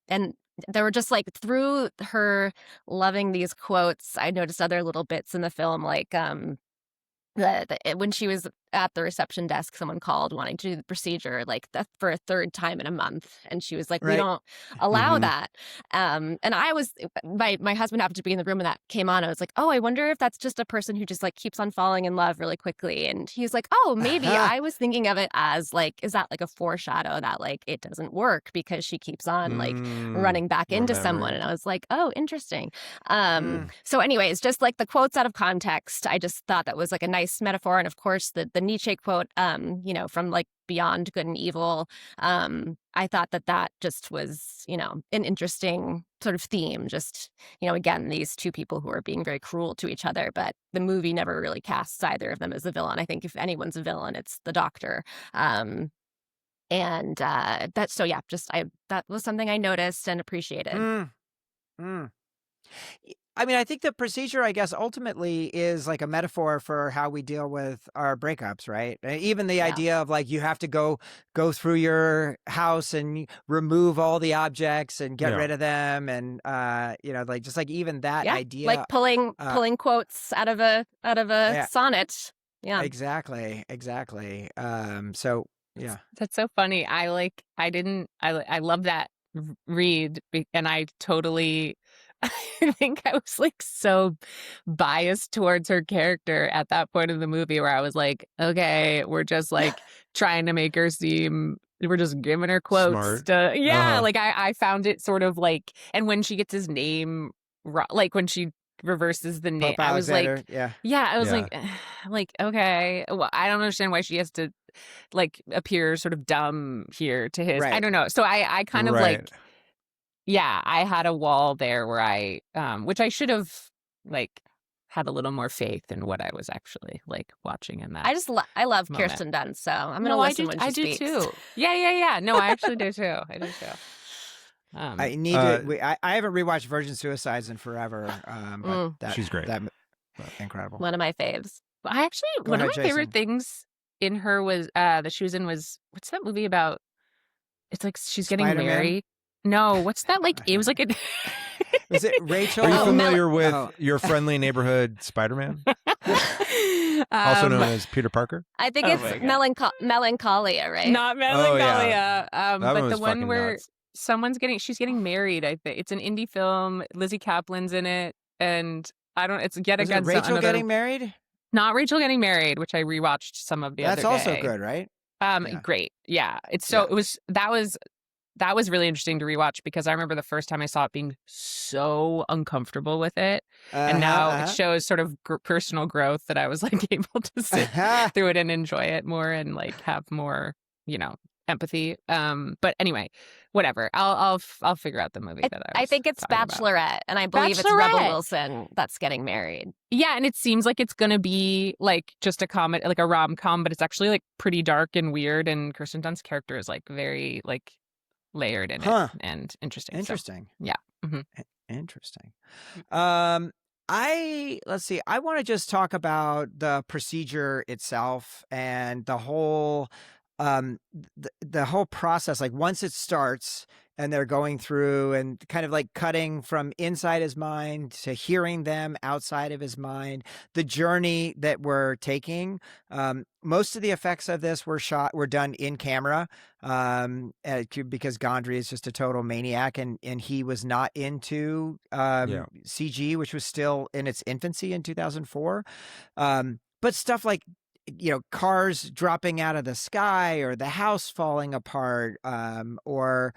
And there were just like, through her loving these quotes, I noticed other little bits in the film, like when she was at the reception desk, someone called wanting to do the procedure like for a third time in a month, and she was like, "We don't allow that." And I was, my husband happened to be in the room when that came on. I was like, "Oh, I wonder if that's just a person who just like keeps on falling in love really quickly." And he's like, "Oh, maybe." I was thinking of it as like, is that like a foreshadow that like it doesn't work because she keeps on like running back into someone? And I was like, "Oh, interesting." So, anyways, just like the quotes out of context, I just thought that was like a nice metaphor, and of course the Nietzsche quote, from like Beyond Good and Evil. I thought that just was, an interesting sort of theme. Just, again, these two people who are being very cruel to each other, but the movie never really casts either of them as a villain. I think if anyone's a villain, it's the doctor. That was something I noticed and appreciated. I mean, I think the procedure, I guess, ultimately is like a metaphor for how we deal with our breakups, right? Even the idea of like, you have to go through your house and remove all the objects and get rid of them. And, like just like even that idea. Like pulling quotes out of a sonnet. Yeah. Exactly. So, yeah. That's so funny. I love that read, and I totally... I think I was like so biased towards her character at that point in the movie where I was like, okay, we're just like trying to make her seem, we're just giving her quotes. Like I found it sort of like, and when she gets his name, like when she reverses the name, I was like, I was like, okay, well, I don't understand why she has to like appear sort of dumb here to his, I don't know. So I kind of like, I had a wall there where I, which I should have like had a little more faith in what I was actually like watching in that. I love moment. Kirsten Dunst, so I'm gonna listen when she speaks. I do too. Yeah. No, I actually do too. I need to. I haven't rewatched Virgin Suicides in forever. But she's great. That's incredible. One of my faves. One of my favorite things in her was that she was in was, what's that movie about? It's like she's getting Spider-Man? married. No, what's that like? It was like a. Is it Rachel? Are you familiar with Your Friendly Neighborhood Spider-Man? Also known as Peter Parker? I think it's Melancholia, right? Not Melancholia. But the one where nuts. she's getting married, I think. It's an indie film. Lizzie Kaplan's in it. And it's yet Is again. it Rachel getting married? Not Rachel Getting Married, which I rewatched some of the other day. That's also good, right? Great. Yeah. That was really interesting to rewatch because I remember the first time I saw it being so uncomfortable with it. And now it shows sort of personal growth that I was like able to sit through it and enjoy it more and like have more, empathy. But anyway, whatever. I'll figure out the movie that I think it's Bachelorette, and I believe it's Rebel Wilson that's getting married. Yeah, and it seems like it's going to be like just a comedy, like a rom-com, but it's actually like pretty dark and weird, and Kirsten Dunst's character is like very like layered in it and interesting. Interesting. So, yeah. Mm-hmm. Interesting. Let's see. I want to just talk about the procedure itself and the whole the whole process. Like once it starts and they're going through and kind of like cutting from inside his mind to hearing them outside of his mind. The journey that we're taking. Most of the effects of this were done in camera, because Gondry is just a total maniac, and he was not into CG, which was still in its infancy in 2004. But stuff like, cars dropping out of the sky, or the house falling apart, or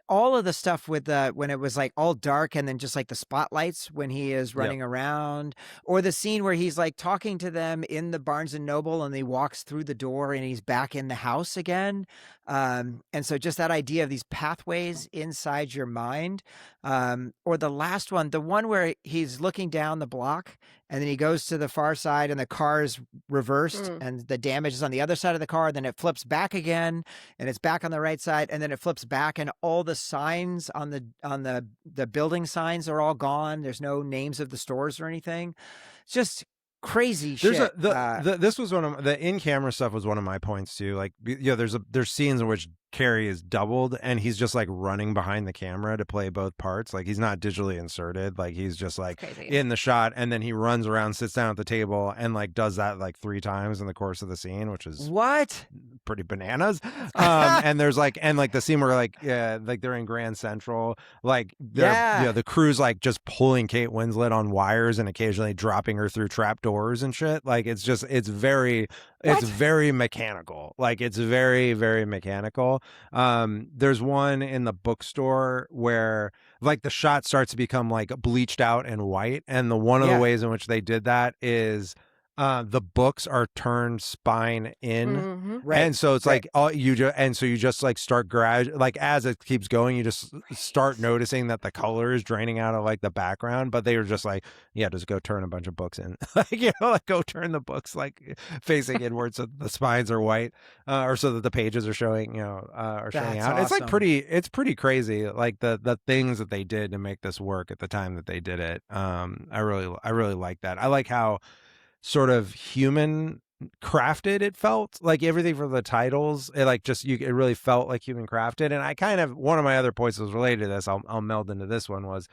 all of the stuff with when it was like all dark and then just like the spotlights when he is running around, or the scene where he's like talking to them in the Barnes and Noble and he walks through the door and he's back in the house again. And so just that idea of these pathways inside your mind, or the last one, the one where he's looking down the block and then he goes to the far side and the car is reversed and the damage is on the other side of the car. Then it flips back again and it's back on the right side, and then it flips back and all the signs on the building signs are all gone. There's no names of the stores or anything. It's just crazy shit. This was one of the in-camera stuff was one of my points too. Like, there's scenes in which Carrey is doubled and he's just like running behind the camera to play both parts. Like, he's not digitally inserted. Like, he's just like in the shot, and then he runs around, sits down at the table, and like does that like 3 times in the course of the scene, which is pretty bananas. And there's like the scene where like they're in Grand Central, like the crew's like just pulling Kate Winslet on wires and occasionally dropping her through trap doors and shit. Like, it's very mechanical. Like, it's very, very mechanical. There's one in the bookstore where like the shot starts to become like bleached out and white, and one of the ways in which they did that is the books are turned spine in, and so it's like you just like start like as it keeps going, you just start noticing that the color is draining out of like the background. But they were just like, just go turn a bunch of books in, like go turn the books like facing inwards so the spines are white, or so that the pages are showing, are showing out. Awesome. It's like it's pretty crazy, like the things that they did to make this work at the time that they did it. I really like that. I like how sort of human crafted it felt. Like, everything from the titles, it really felt like human crafted. And I kind of, one of my other points that was related to this, I'll meld into this one, was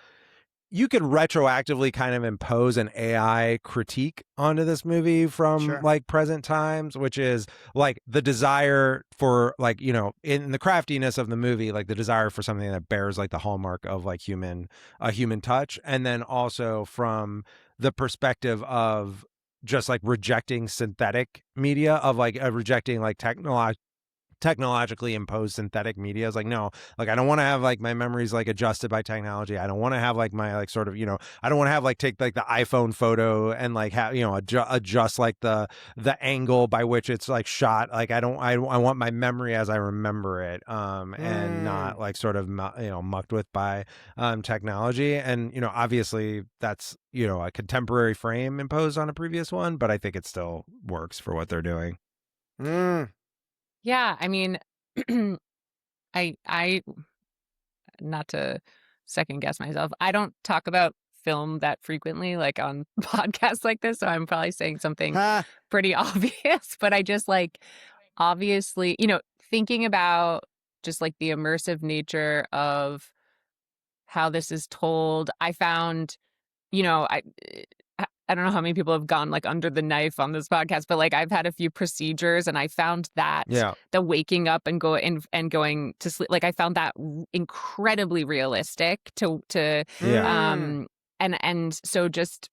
you could retroactively kind of impose an AI critique onto this movie from like present times, which is like the desire for like, in the craftiness of the movie, like the desire for something that bears like the hallmark of like a human touch. And then also from the perspective of just like rejecting synthetic media, of like rejecting like technologically imposed synthetic media. Is like, no, like I don't want to have like my memories like adjusted by technology. I don't want to have like my like sort of, I don't want to have like take like the iPhone photo and like have, adjust like the angle by which it's like shot. Like, I want my memory as I remember it, and not like sort of mucked with by technology. And obviously that's a contemporary frame imposed on a previous one, but I think it still works for what they're doing. Yeah, I mean, I not to second guess myself, I don't talk about film that frequently, like on podcasts like this, so I'm probably saying something pretty obvious, but I just like, obviously, thinking about just like the immersive nature of how this is told, I found, I don't know how many people have gone like under the knife on this podcast, but like I've had a few procedures and I found that the waking up and going to sleep, like I found that incredibly realistic and so just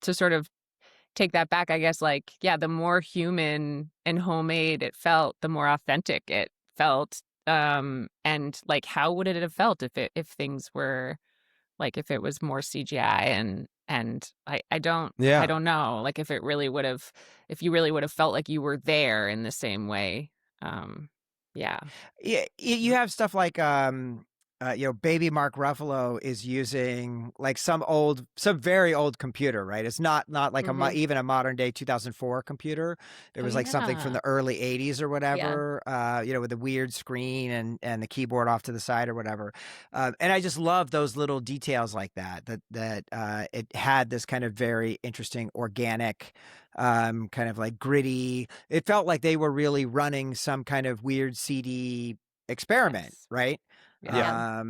to sort of take that back, I guess, like, the more human and homemade it felt, the more authentic it felt. And like, how would it have felt if things were like, if it was more CGI and I don't know, like if you really would have felt like you were there in the same way. You have stuff like baby Mark Ruffalo is using like some very old computer, right? It's not like even a modern day 2004 computer. It was like something from the early 80s or whatever, with a weird screen and the keyboard off to the side or whatever. And I just love those little details like that it had this kind of very interesting organic, kind of like gritty. It felt like they were really running some kind of weird seedy experiment, Yes. right? Yeah.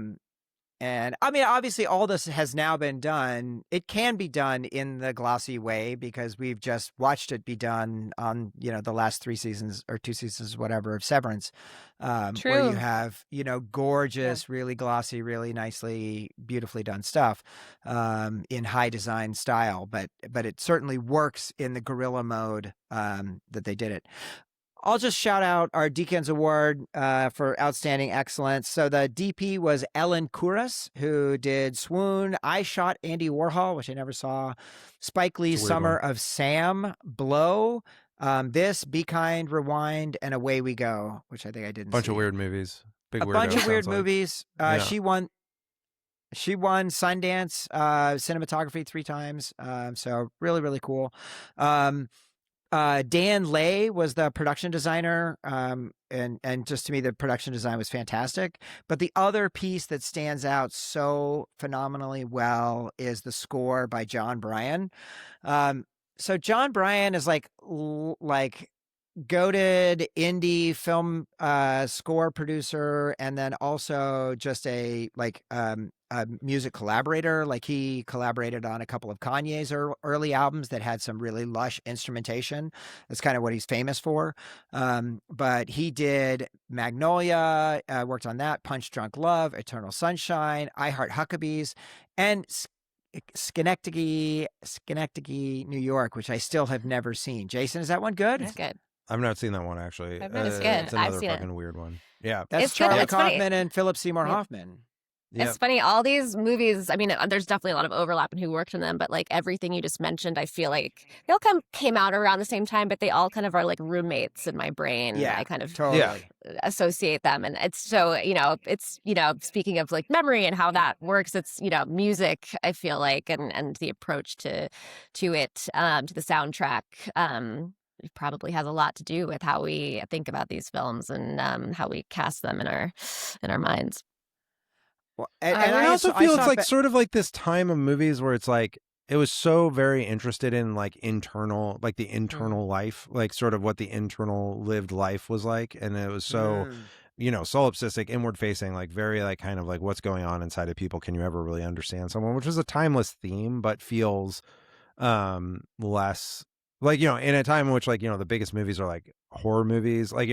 And I mean, obviously, all this has now been done. It can be done in the glossy way because we've just watched it be done on, the last 3 seasons or 2 seasons, whatever, of Severance, where you True. have, gorgeous, really glossy, really nicely, beautifully done stuff in high design style. But it certainly works in the guerrilla mode that they did it. I'll just shout out our Deakins Award for Outstanding Excellence. So the DP was Ellen Kuras, who did Swoon. I Shot Andy Warhol, which I never saw. Spike Lee's Summer of Sam, Blow. This, Be Kind, Rewind, and Away We Go, which I think I didn't Bunch see. of weird movies. Big A weirdo, bunch of weird sounds like. movies. Yeah. She won Sundance cinematography 3 times. So really, really cool. Dan Lay was the production designer, and just to me, the production design was fantastic. But the other piece that stands out so phenomenally well is the score by John Bryan. So John Bryan is like goated indie film score producer, and then also just a music collaborator. Like he collaborated on a couple of Kanye's early albums that had some really lush instrumentation. That's kind of what he's famous for. But he did Magnolia, worked on that, Punch Drunk Love, Eternal Sunshine, I Heart Huckabees, and Schenectady, New York, which I still have never seen. Jason, is that one good? It's good. I've not seen that one actually. It's good. It's I've another seen it. fucking weird one. Yeah. That's It's good. Charlie It's funny. Kaufman and Philip Seymour Yeah. Hoffman. Yep. It's funny, all these movies, I mean, there's definitely a lot of overlap in who worked on them, but like everything you just mentioned, I feel like they all came out around the same time, but they all kind of are like roommates in my brain. Yeah, I kind of totally. associate them. And it's so, speaking of like memory and how that works, it's, music, I feel like, and the approach to it, to the soundtrack, it probably has a lot to do with how we think about these films and how we cast them in our minds. Well, I also feel it's like sort of like this time of movies where it's like it was so very interested in like the internal life, like sort of what the internal lived life was like, and it was so solipsistic, inward facing, like very like kind of like what's going on inside of people. Can you ever really understand someone? Which is a timeless theme, but feels less like in a time in which like the biggest movies are like horror movies, like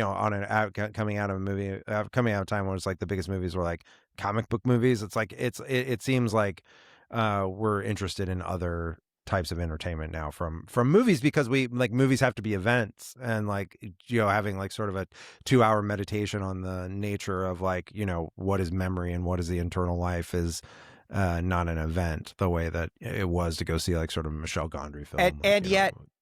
coming out of a time where it's like the biggest movies were like comic book movies. It's like it seems like we're interested in other types of entertainment now from movies, because we like movies have to be events, and like having like sort of a 2-hour meditation on the nature of like what is memory and what is the internal life is not an event the way that it was to go see like sort of a Michel Gondry film,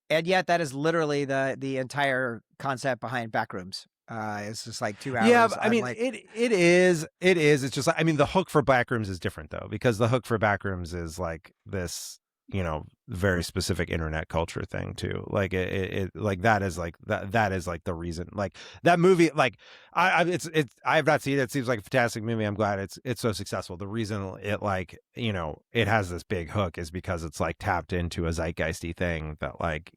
and yet that is literally the entire concept behind Backrooms. It's just like 2 hours. Yeah, but, I mean, it is. It's just like, I mean, the hook for Backrooms is different though, because the hook for Backrooms is like this, very specific internet culture thing too. Like it like that is like the reason. Like that movie, like I have not seen it. It seems like a fantastic movie. I'm glad it's so successful. The reason it like it has this big hook is because it's like tapped into a zeitgeisty thing that like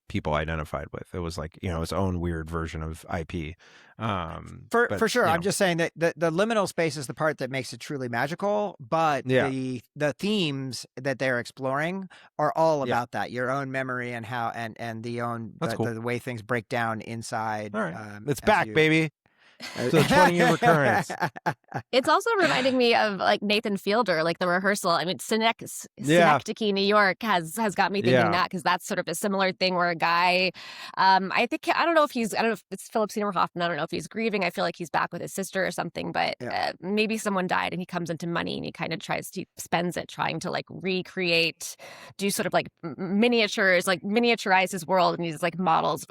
people identified with. It was like its own weird version of IP. For sure. I'm just saying that the liminal space is the part that makes it truly magical, but the themes that they're exploring are all about that, your own memory and how and the way things break down inside. All right. It's back, baby. So 20-year recurrence. It's also reminding me of like Nathan Fielder, like The Rehearsal. I mean, Synecdoche, New York has got me thinking that, because that's sort of a similar thing where a guy, I don't know if it's Philip Seymour Hoffman. I don't know if he's grieving. I feel like he's back with his sister or something, but maybe someone died and he comes into money and he kind of spends it trying to like recreate, do sort of like miniatures, like miniaturize his world, and he's like models,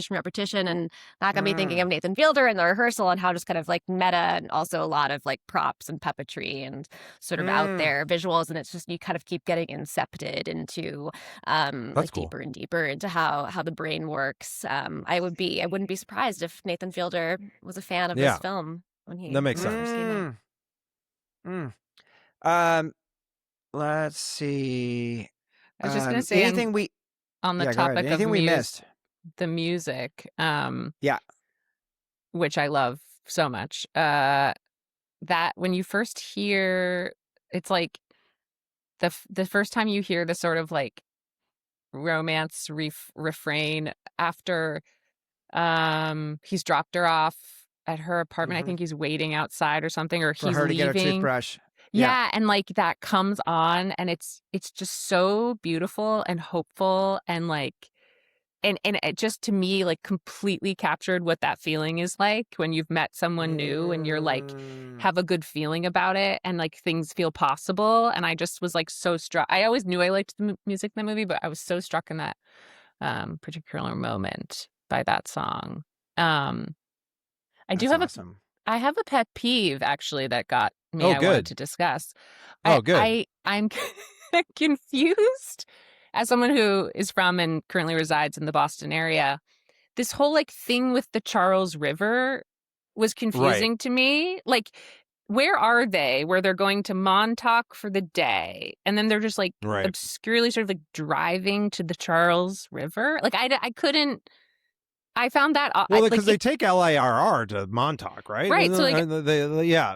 repetition. And that got me thinking of Nathan Fielder and The Rehearsal, and how just kind of like meta, and also a lot of like props and puppetry and sort of out there visuals, and it's just you kind of keep getting incepted into like cool. deeper and deeper into how the brain works. I wouldn't be surprised if Nathan Fielder was a fan of this film when he that makes sense. first came out. Let's see. I was just gonna say anything on the go topic ahead. of anything we muse, missed. the music, Yeah. which I love so much. That when you first hear, it's like the first time you hear the sort of like romance refrain after he's dropped her off at her apartment. I think he's waiting outside or something, or For he's her to get her leaving. toothbrush. Yeah, and like that comes on, and it's just so beautiful and hopeful, and like and it just, to me, like completely captured what that feeling is like when you've met someone new and you're like have a good feeling about it, and like things feel possible. And I just was like so struck. I always knew I liked the music in the movie, but I was so struck in that particular moment by that song. I do have awesome. I have a pet peeve actually that got me. Oh, I wanted good. to discuss. Oh, good. I'm confused as someone who is from and currently resides in the Boston area. This whole like thing with the Charles River was confusing to me. Like, where are they? Where they're going to Montauk for the day, and then they're just like Right. obscurely sort of like driving to the Charles River. Like, I couldn't. I found that Well, like, because they take LIRR to Montauk, right? Right, so, like, yeah.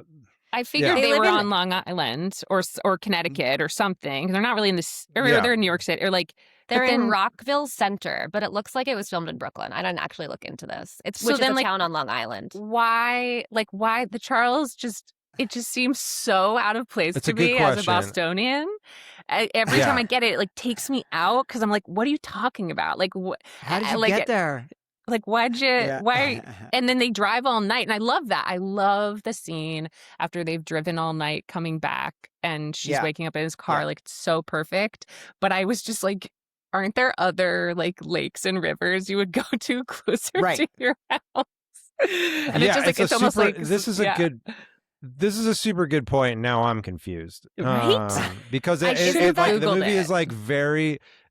I figured They they live were in- on Long Island or Connecticut or something. They're not really in this, or Yeah. they're in New York City, or like They're but in then- Rockville Center, but it looks like it was filmed in Brooklyn. I didn't actually look into this. It's So which is then, a like, town on Long Island. Why the Charles just. It just seems so out of place It's to a good me as a question. Bostonian. Every Yeah. time I get it, it like takes me out because I'm like, what are you talking about? Like, How did you like, get there? Like, why'd you? Yeah. Why? And then they drive all night, and I love that. I love the scene after they've driven all night, coming back, and she's Yeah. waking up in his car. Yeah. Like, it's so perfect. But I was just like, aren't there other like lakes and rivers you would go to closer Right. to your house? And Yeah, it's just like a it's almost super- like this is yeah. a good. This is a super good point. Now I'm confused, Right? Because I should've like, the Googled movie is it. like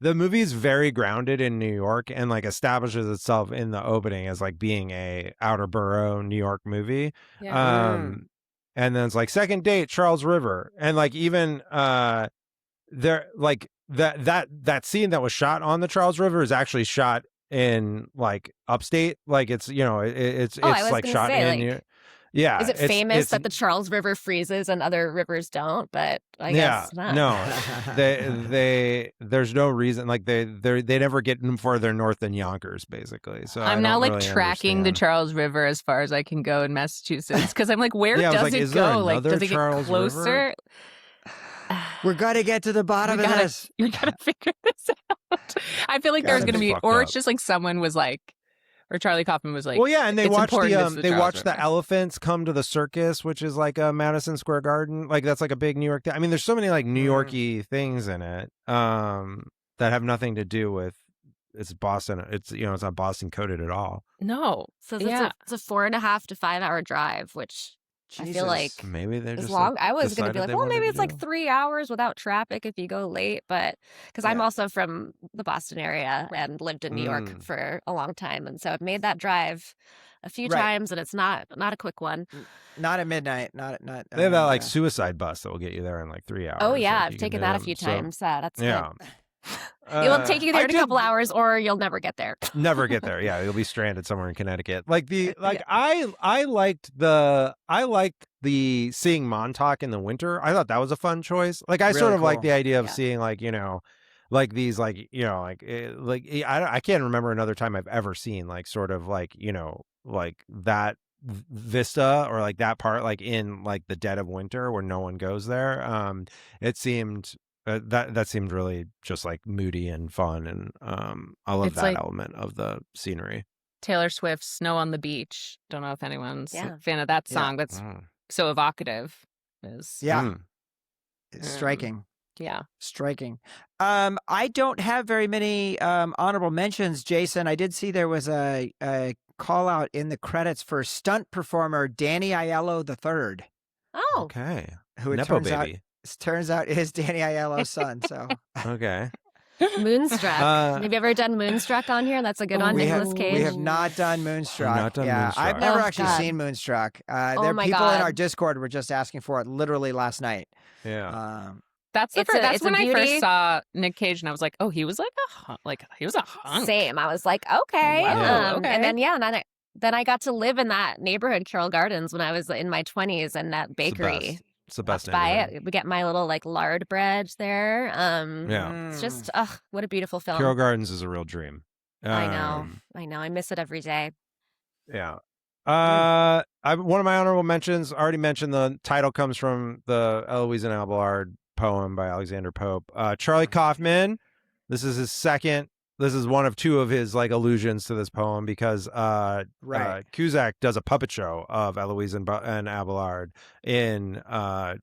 the movie is very grounded in New York and like establishes itself in the opening as like being a outer borough New York movie. Yeah. And then it's like second date Charles River, and like even there like that scene that was shot on the Charles River is actually shot in like upstate, like it's it's Oh, I was like gonna shot say, in like, yeah. Is it famous it's- that the Charles River freezes and other rivers don't? But I guess not. No, they there's no reason, like they never get further north than Yonkers, basically. So I'm I now don't like really tracking the understand. Charles River as far as I can go in Massachusetts because I'm like, where Yeah, I was does like, it is there go? Like, another does it Charles get closer? We're gonna get to the bottom We of gotta- this. We gotta figure this out. I feel like there's Gotta gonna be be, fucked or up. it's just like someone was like, or Charlie Kaufman was like, Well, yeah, and they it's watch important it's the they Charles watch the River. elephants come to the circus, which is like a Madison Square Garden, like that's like a big New York. I mean, there's so many like New Yorky things in it that have nothing to do with it's Boston. It's it's not Boston coded at all. no. So Yeah. it's a 4.5 to 5 hour drive, which I feel like Maybe they're is just long. like, I was going to be decided like, they well, wanted maybe to it's like do. 3 hours without traffic if you go late. But because I'm Yeah. also from the Boston area and lived in New York for a long time. And so I've made that drive a few Right. times, and it's not a quick one. Not at midnight. Not. They have that like suicide bus that will get you there in like 3 hours. Oh, yeah. like, I've you can taken do that a them. few So, times. That's yeah. good. It will take you there I in a did- couple hours, or you'll never get there. Never get there. Yeah, you'll be stranded somewhere in Connecticut. I liked the seeing Montauk in the winter. I thought that was a fun choice. Like I sort Really of like cool. the idea of Yeah. seeing like like these like I can't remember another time I've ever seen like sort of like like that vista or like that part like in like the dead of winter where no one goes there. It seemed that seemed really just like moody and fun, and I love It's that like- element of the scenery. Taylor Swift's "Snow on the Beach." Don't know if anyone's Yeah. a fan of that Yeah. song. That's so evocative. Yeah. Mm. It's striking. Yeah. Striking. I don't have very many honorable mentions, Jason. I did see there was a call out in the credits for stunt performer Danny Aiello III, Oh, Okay. who it Nepo turns out is Danny Aiello's son. So Okay. Moonstruck. Uh, Have you ever done Moonstruck on here? That's a good one, we Nicolas have Cage. not done Moonstruck. not done yeah, Moonstruck. I've never Oh, actually God. seen Moonstruck. Oh, There my people in God. our Discord were just asking for it literally last night. Yeah. That's It's when a I first beauty. saw Nick Cage, and I was like, oh, he was he was a hunk. Same. I was like, okay. Wow, okay. And then I got to live in that neighborhood, Carroll Gardens, when I was in my 20s, and that bakery. It's the best By neighborhood. it, we get my little like lard bread there. Yeah. It's just what a beautiful film. Carroll Gardens is a real dream. I know. I miss it every day. Yeah. One of my honorable mentions, already mentioned, the title comes from the Eloise and Abelard poem by Alexander Pope. Charlie Kaufman, this is his second. This is one of two of his like allusions to this poem, because Cusack does a puppet show of Eloise and Abelard in the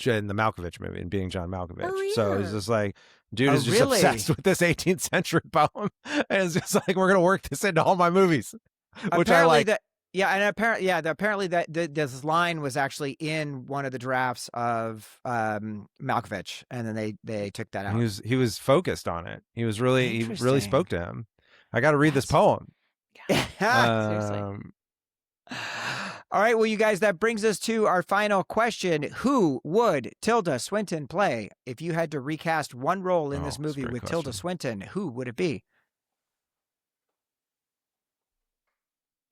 Malkovich movie, in Being John Malkovich. Oh, yeah. So he's just like, dude is just obsessed with this 18th century poem, and it's just like, we're gonna work this into all my movies, which I like. Apparently this line was actually in one of the drafts of Malkovich, and then they took that out. He was focused on it. He really spoke to him. I got to read this poem. Seriously. All right, well, you guys, that brings us to our final question. Who would Tilda Swinton play if you had to recast one role in this movie with Tilda Swinton? Who would it be?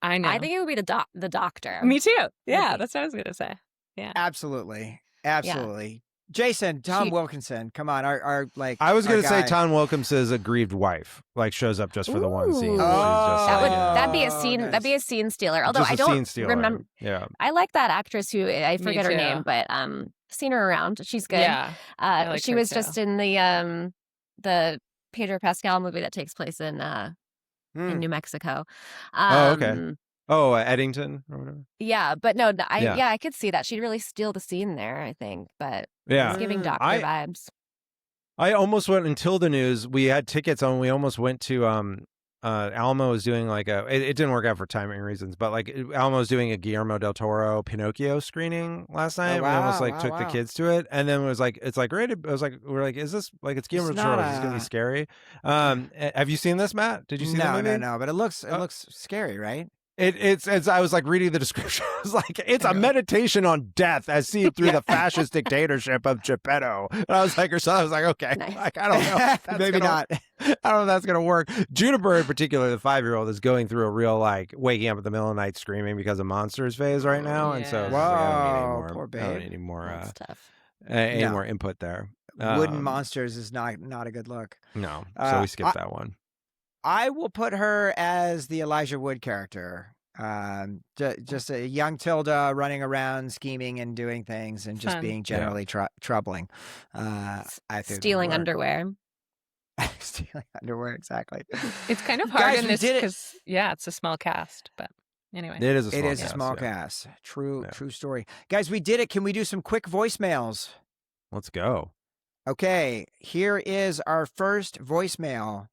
I know. I think it would be the doctor. Me too. Yeah, that's what I was gonna say. Yeah, absolutely. Jason, Tom Wilkinson, come on, our like. I was gonna say Tom Wilkinson's aggrieved wife, like, shows up just for the one scene. That'd be a scene. That'd be a scene stealer. Although I don't remember. Yeah, I like that actress who I forget her name, but seen her around. She's good. Yeah, she was just in the Pedro Pascal movie that takes place in New Mexico. Okay. Eddington or whatever. Yeah, but no, I could see that. She'd really steal the scene there, I think. But it's giving doctor vibes. I almost went, until the news, we had tickets on. We almost went to Alamo was doing like it didn't work out for timing reasons, but like Alamo was doing a Guillermo del Toro Pinocchio screening last night. We almost took the kids to it, and then it was like, it's like great. I was like, we're like, is this like, it's Guillermo del Toro? Is this gonna be scary? Have you seen this, Matt? Did you see that movie? No, but it looks scary, right? It's as I was like reading the description, I was like, it's a meditation on death as seen through the fascist dictatorship of Geppetto. And I was like, okay, nice. Like, I don't know, maybe not. I don't know if that's gonna work. Juniper, in particular, the 5-year-old, is going through a real like waking up in the middle of the night screaming because of monsters phase right now, and so poor babe. I don't need any more. That's tough. Any more input there. Wooden monsters is not a good look. No, so we skipped that one. I will put her as the Elijah Wood character. Just a young Tilda running around, scheming and doing things, and just being generally troubling. I think stealing underwear. Stealing underwear, exactly. It's kind of hard in this because it's a small cast, but anyway, it is a small cast. True story, guys. We did it. Can we do some quick voicemails? Let's go. Okay, here is our first voicemail.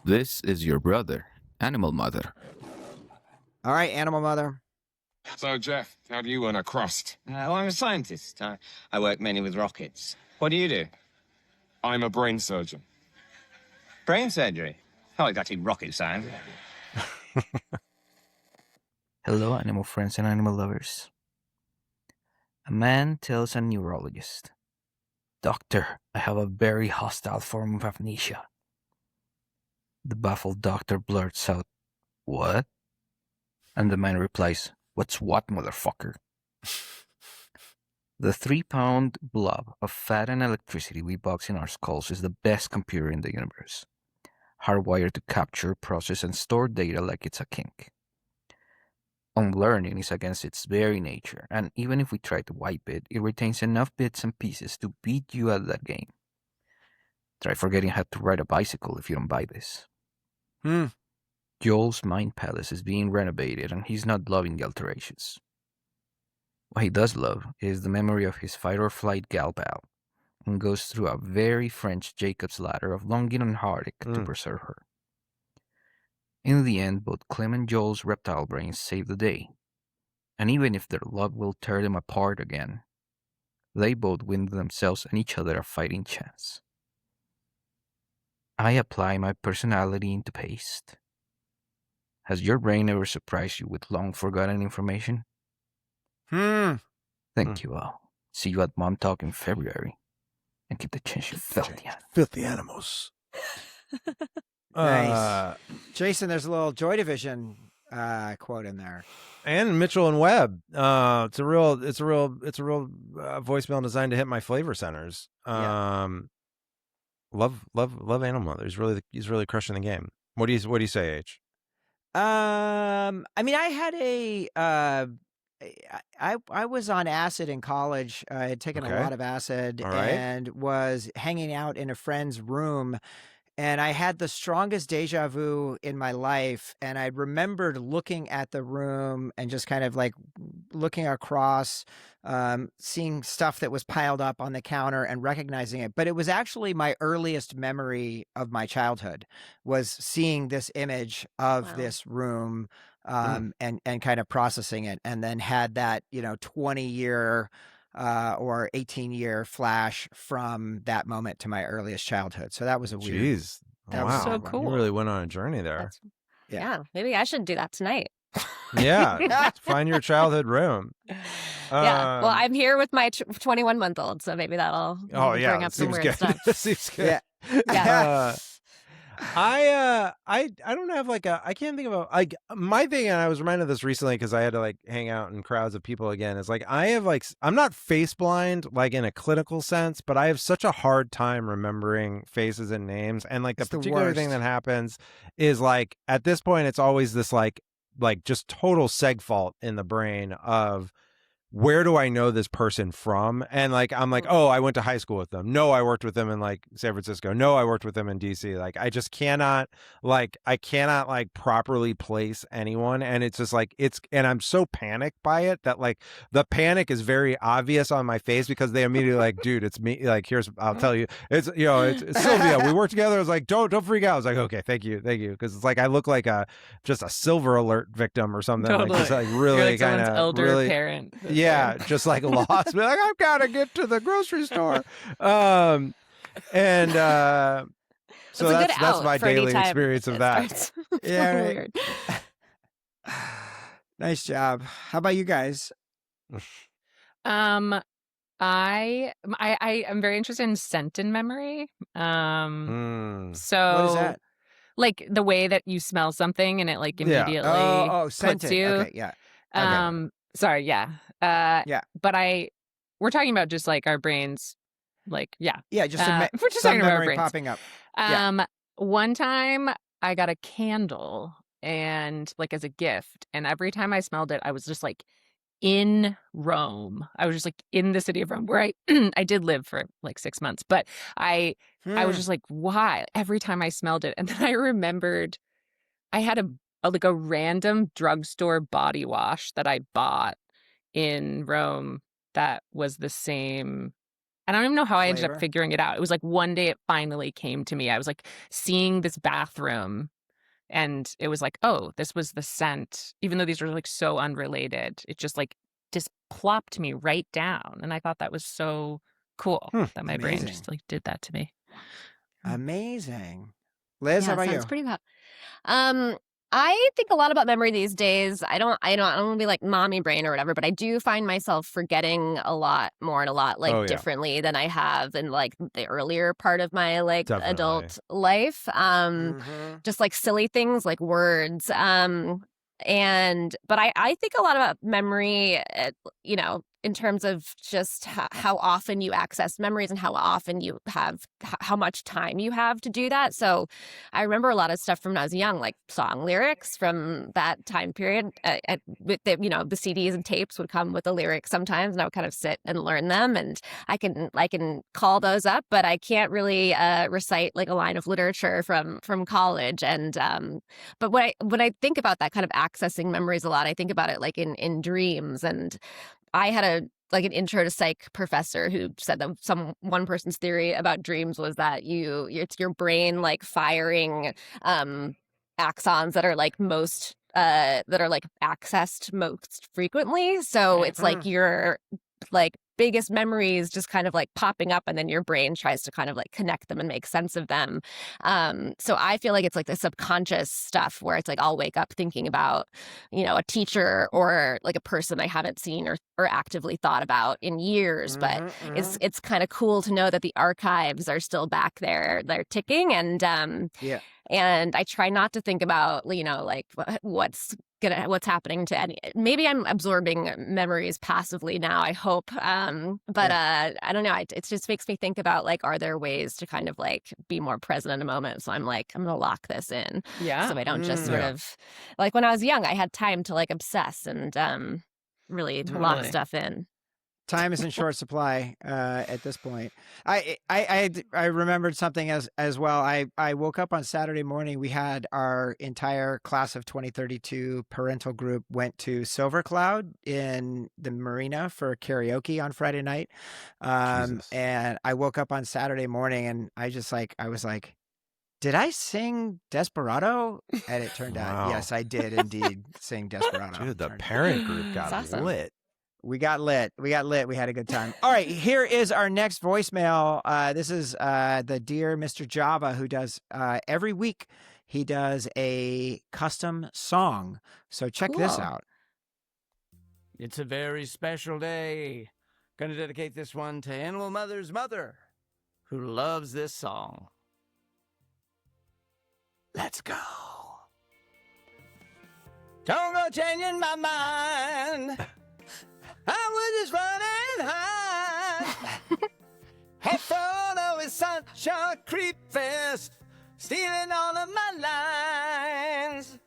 This is your brother, Animal Mother. All right, Animal Mother. So, Jeff, how do you earn a crust? I'm a scientist. I work mainly with rockets. What do you do? I'm a brain surgeon. Brain surgery? Oh, exactly rocket science. Hello, animal friends and animal lovers. A man tells a neurologist, "Doctor, I have a very hostile form of amnesia." The baffled doctor blurts out, "What?" And the man replies, "What's what, motherfucker?" The 3-pound blob of fat and electricity we box in our skulls is the best computer in the universe, hardwired to capture, process, and store data like it's a kink. Unlearning is against its very nature, and even if we try to wipe it, it retains enough bits and pieces to beat you at that game. Try forgetting how to ride a bicycle if you don't buy this. Joel's mind palace is being renovated, and he's not loving the alterations. What he does love is the memory of his fight-or-flight gal pal, and goes through a very French Jacob's ladder of longing and heartache to preserve her. In the end, both Clem and Joel's reptile brains save the day, and even if their love will tear them apart again, they both win themselves and each other a fighting chance. I apply my personality into paste. Has your brain ever surprised you with long-forgotten information? Thank you all. See you at Mom Talk in February. And keep the change, you Filthy animals. Nice. Jason, there's a little Joy Division quote in there. And Mitchell and Webb. It's a real voicemail designed to hit my flavor centers. Love Animal Mother. He's really crushing the game. What do you say, H? I mean, I had I was on acid in college. I had taken a lot of acid and was hanging out in a friend's room. And I had the strongest deja vu in my life. And I remembered looking at the room and just kind of like looking across, seeing stuff that was piled up on the counter and recognizing it. But it was actually my earliest memory of my childhood, was seeing this image of this room and kind of processing it, and then had that, 20-year or 18-year flash from that moment to my earliest childhood. So that was a weird. Jeez. That wow. was so cool. You really went on a journey there. Yeah, maybe I should do that tonight. Yeah. Find your childhood room. Yeah. Well, I'm here with my 21-month-old, so maybe that'll bring up some weird stuff. Seems good. Yeah. I don't have I can't think of my thing, and I was reminded of this recently because I had to hang out in crowds of people again. Is I have I'm not face blind in a clinical sense, but I have such a hard time remembering faces and names. And the particular thing that happens is at this point it's always this just total seg fault in the brain of, where do I know this person from? And I'm oh, I went to high school with them. No, I worked with them in San Francisco. No, I worked with them in DC. I just cannot I cannot properly place anyone. And it's just and I'm so panicked by it that the panic is very obvious on my face, because they immediately dude, it's me. Here's, I'll tell you, it's Sylvia. We work together. I was don't freak out. I was okay, thank you. Cause it's I look like just a Silver Alert victim or something. Totally. Really kind of elder parent. Yeah, just lost. Be I've got to get to the grocery store. So that's my daily experience of that. Yeah, weird. Nice job. How about you guys? I am very interested in scent in memory. So What is that? The way that you smell something and it immediately scented. puts you. Okay, yeah. Sorry, yeah. But we're talking about just our brains, Yeah, just we're just some talking about our memory brains. popping up. One time I got a candle and as a gift, and every time I smelled it, I was just in Rome. I was just in the city of Rome, where I I did live for 6 months, but I was just why? Every time I smelled it, and then I remembered I had a random drugstore body wash that I bought in Rome that was the same. I don't even know how I ended up figuring it out. It was one day it finally came to me. I was seeing this bathroom, and it was oh, this was the scent, even though these were so unrelated. It just plopped me right down, and I thought that was so cool that my brain just did that to me. Amazing. Liz, how about you? Sounds pretty cool. I think a lot about memory these days. I don't want to be mommy brain or whatever, but I do find myself forgetting a lot more and a lot differently than I have in the earlier part of my adult life. Just silly things like words. But I think a lot about memory, in terms of just how often you access memories and how often you have, how much time you have to do that. So I remember a lot of stuff from when I was young, song lyrics from that time period. With the CDs and tapes would come with the lyrics sometimes, and I would kind of sit and learn them. And I can call those up, but I can't really recite a line of literature from college. And but when I think about that kind of accessing memories a lot, I think about it in dreams. And I had an intro to psych professor who said that one person's theory about dreams was that it's your brain firing axons that are most that are accessed most frequently. So it's you're biggest memories just kind of like popping up, and then your brain tries to kind of like connect them and make sense of them. So I feel like it's like the subconscious stuff where it's like I'll wake up thinking about, a teacher or like a person I haven't seen or actively thought about in years. But it's kind of cool to know that the archives are still back there. They're ticking. And and I try not to think about, like what's happening to any. Maybe I'm absorbing memories passively now, I hope. But I don't know. It just makes me think about like, are there ways to kind of like be more present in a moment? So I'm like, I'm going to lock this in. Yeah. So I don't just sort of like when I was young, I had time to like obsess and really lock stuff in. Time is in short supply at this point. I remembered something as well. I woke up on Saturday morning. We had our entire class of 2032 parental group went to Silver Cloud in the marina for karaoke on Friday night. And I woke up on Saturday morning and I was like, did I sing Desperado? And it turned out, yes, I did indeed sing Desperado. Dude, the parent group got awesome. lit. We got lit. We had a good time. All right, here is our next voicemail. This is the dear Mr. Java, who does every week. He does a custom song. So check this out. It's a very special day. Gonna dedicate this one to Animal Mother's mother, who loves this song. Let's go. Don't go changing my mind. I was just running high. Had fun with such a creep fest, stealing all of my lines.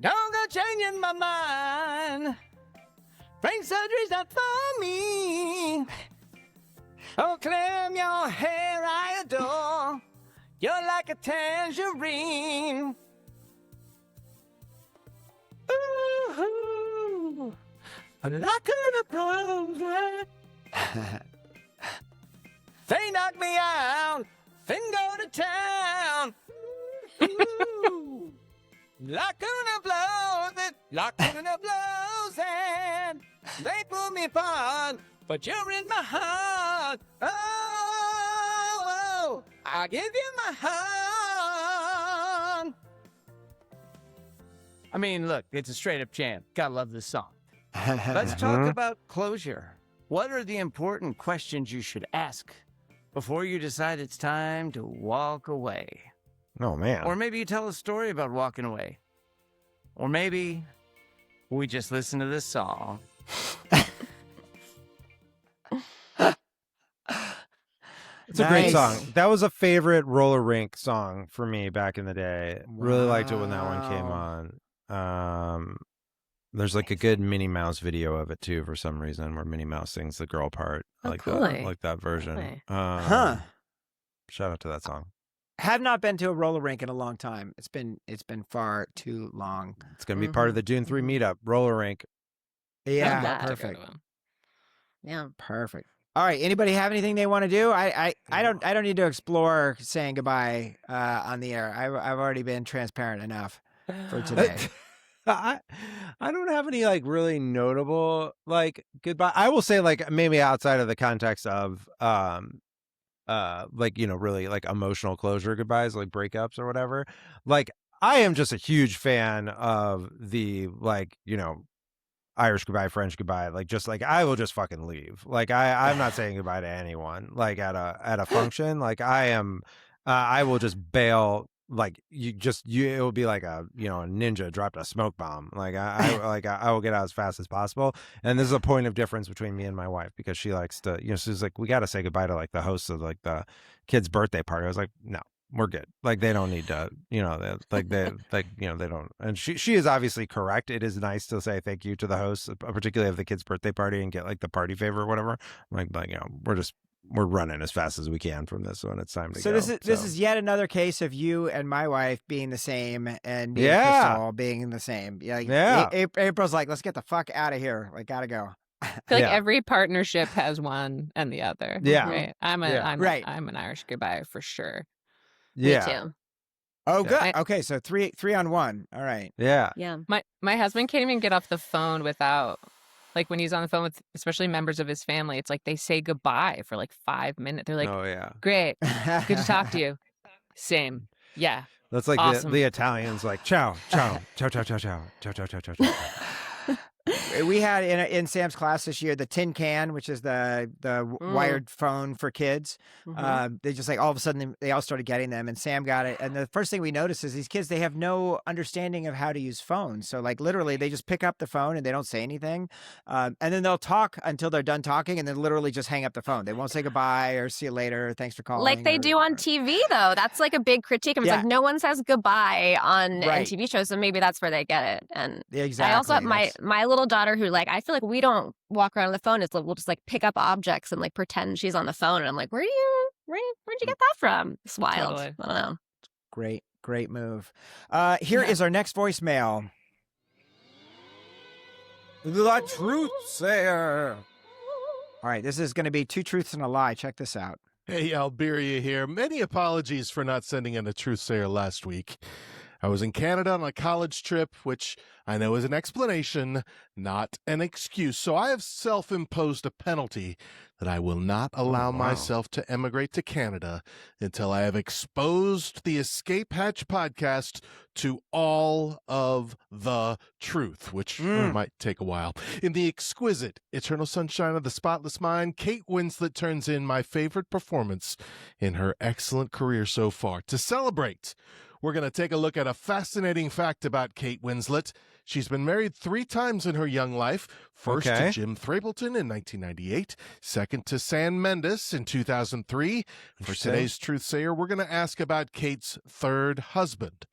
Don't go changing my mind. Brain surgery's not for me. Oh, Clem, your hair I adore. You're like a tangerine. Ooh, like a rose. They knock me out, then go to town. Ooh, like a blows, and they pull me apart, but you're in my heart. Oh, I'll give you my heart. I mean, look, it's a straight-up jam. Gotta love this song. Let's talk about closure. What are the important questions you should ask before you decide it's time to walk away? Oh, man. Or maybe you tell a story about walking away. Or maybe we just listen to this song. It's a great song. That was a favorite roller rink song for me back in the day. Really liked it when that one came on. There's like a good Minnie Mouse video of it too for some reason where Minnie Mouse sings the girl part. I like that version. Shout out to that song. Have not been to a roller rink in a long time. It's been far too long. It's gonna be part of the Dune 3 meetup. Roller rink. Yeah, perfect. Yeah, perfect. All right. Anybody have anything they want to do? I don't need to explore saying goodbye on the air. I've already been transparent enough for today. I don't have any like really notable like goodbye. I will say like maybe outside of the context of like really like emotional closure goodbyes, like breakups or whatever. Like I am just a huge fan of the like Irish goodbye, French goodbye. Like just like I will just fucking leave. Like I'm not saying goodbye to anyone. Like at a function, like I will just bail. Like it will be like a a ninja dropped a smoke bomb. Like I will get out as fast as possible. And this is a point of difference between me and my wife because she likes to she's like, we got to say goodbye to like the hosts of like the kid's birthday party. I was like, no, we're good. Like they don't need to they don't. And she is obviously correct. It is nice to say thank you to the hosts, particularly of the kid's birthday party, and get like the party favor or whatever. Like we're running as fast as we can from this one. It's time to go. So this is yet another case of you and my wife being the same and me and Crystal being the same. April's like, let's get the fuck out of here. Like, gotta go. I feel like every partnership has one and the other. Yeah. Right? I'm an Irish goodbye for sure. Me too. Oh, good. Okay, so three on one. All right. Yeah. Yeah. My husband can't even get off the phone without Like when he's on the phone with especially members of his family, it's like they say goodbye for like 5 minutes. They're like, Oh yeah. great, good to talk to you. Same. Yeah. That's like Awesome. the Italians, like ciao, ciao, ciao, ciao, ciao, ciao, ciao, ciao, ciao, ciao, ciao. We had in Sam's class this year the tin can, which is the wired phone for kids. They just like all of a sudden they all started getting them, and Sam got it. And the first thing we noticed is these kids, they have no understanding of how to use phones. So like literally they just pick up the phone and they don't say anything, and then they'll talk until they're done talking, and then literally just hang up the phone. They won't say goodbye or see you later, thanks for calling. Like they do on TV, though. That's like a big critique. It's like no one says goodbye on TV shows, so maybe that's where they get it. And exactly. I also have my little daughter who, like, I feel like we don't walk around on the phone. It's like we'll just like pick up objects and like pretend she's on the phone. And I'm like, where'd you get that from? It's wild. Totally. I don't know. Great move. Here is our next voicemail. The truth sayer. All right, this is going to be 2 truths and a lie. Check this out. Hey, Alberia here. Many apologies for not sending in a truth sayer last week. I was in Canada on a college trip, which I know is an explanation, not an excuse. So I have self-imposed a penalty that I will not allow myself to emigrate to Canada until I have exposed the Escape Hatch podcast to all of the truth, which might take a while. In the exquisite Eternal Sunshine of the Spotless Mind, Kate Winslet turns in my favorite performance in her excellent career so far. To celebrate, we're going to take a look at a fascinating fact about Kate Winslet. She's been married 3 times in her young life. First to Jim Thrapleton in 1998. Second to Sam Mendes in 2003. For today's Truth Sayer, we're going to ask about Kate's 3rd husband.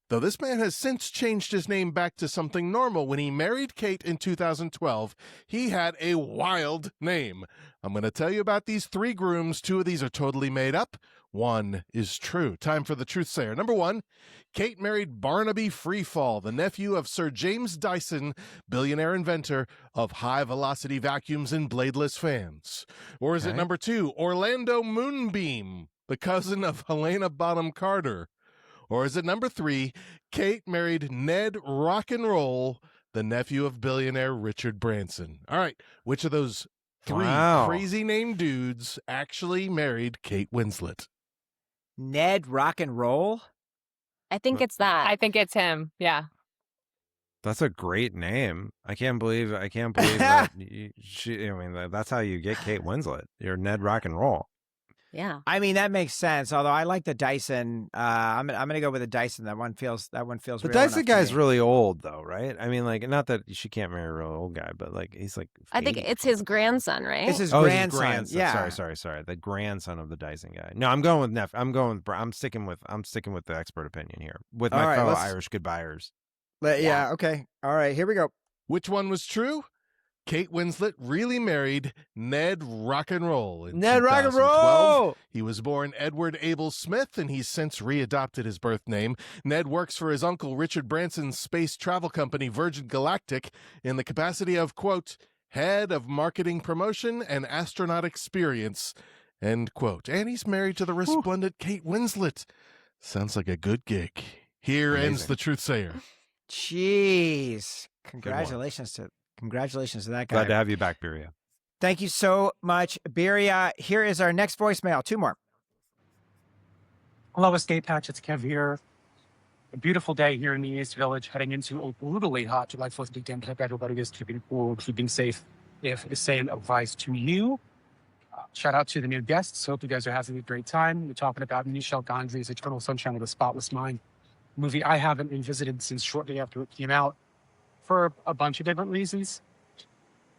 Though this man has since changed his name back to something normal, when he married Kate in 2012, he had a wild name. I'm going to tell you about these 3 grooms. 2 of these are totally made up. 1 is true. Time for the Truth Sayer. Number 1, Kate married Barnaby Freefall, the nephew of Sir James Dyson, billionaire inventor of high-velocity vacuums and bladeless fans. Or is it number 2, Orlando Moonbeam, the cousin of Helena Bonham Carter? Or is it number 3, Kate married Ned Rock'n'Roll, the nephew of billionaire Richard Branson? All right, which of those 3 crazy named dudes actually married Kate Winslet? Ned Rock'n'Roll? I think it's that. I think it's him. Yeah. That's a great name. I can't believe that that's how you get Kate Winslet. You're Ned Rock'n'Roll. Yeah. I mean, that makes sense. Although I like the Dyson. I'm gonna go with the Dyson. That one feels The real Dyson enough to guy's me. really old, though, right? I mean, like, not that she can't marry a real old guy, but like he's like. I think 80. it's his grandson, right? It's his Oh, grandson. his grandson. Yeah. Sorry. The grandson of the Dyson guy. No, I'm going with I'm sticking with the expert opinion here with All my right, fellow let's- Irish goodbyers. Yeah. Okay. All right. Here we go. Which one was true? Kate Winslet really married Ned Rock'n'Roll in Ned 2012. Rock'n'Roll! He was born Edward Abel Smith, and he's since readopted his birth name. Ned works for his uncle Richard Branson's space travel company Virgin Galactic in the capacity of, quote, head of marketing promotion and astronaut experience, end quote. And he's married to the resplendent Kate Winslet. Sounds like a good gig. Here ends the Truth Sayer. Jeez. Congratulations to that guy. Glad to have you back, Biria. Thank you so much, Biria. Here is our next voicemail. 2 more. Hello, Escape Hatch. It's Kev here. A beautiful day here in the East Village, heading into a brutally hot July 4th weekend. Hope everybody is keeping cool, keeping safe. If the same applies to you, shout out to the new guests. Hope you guys are having a great time. We're talking about Michel Gondry's Eternal Sunshine of the Spotless Mind, movie I haven't revisited since shortly after it came out for a bunch of different reasons.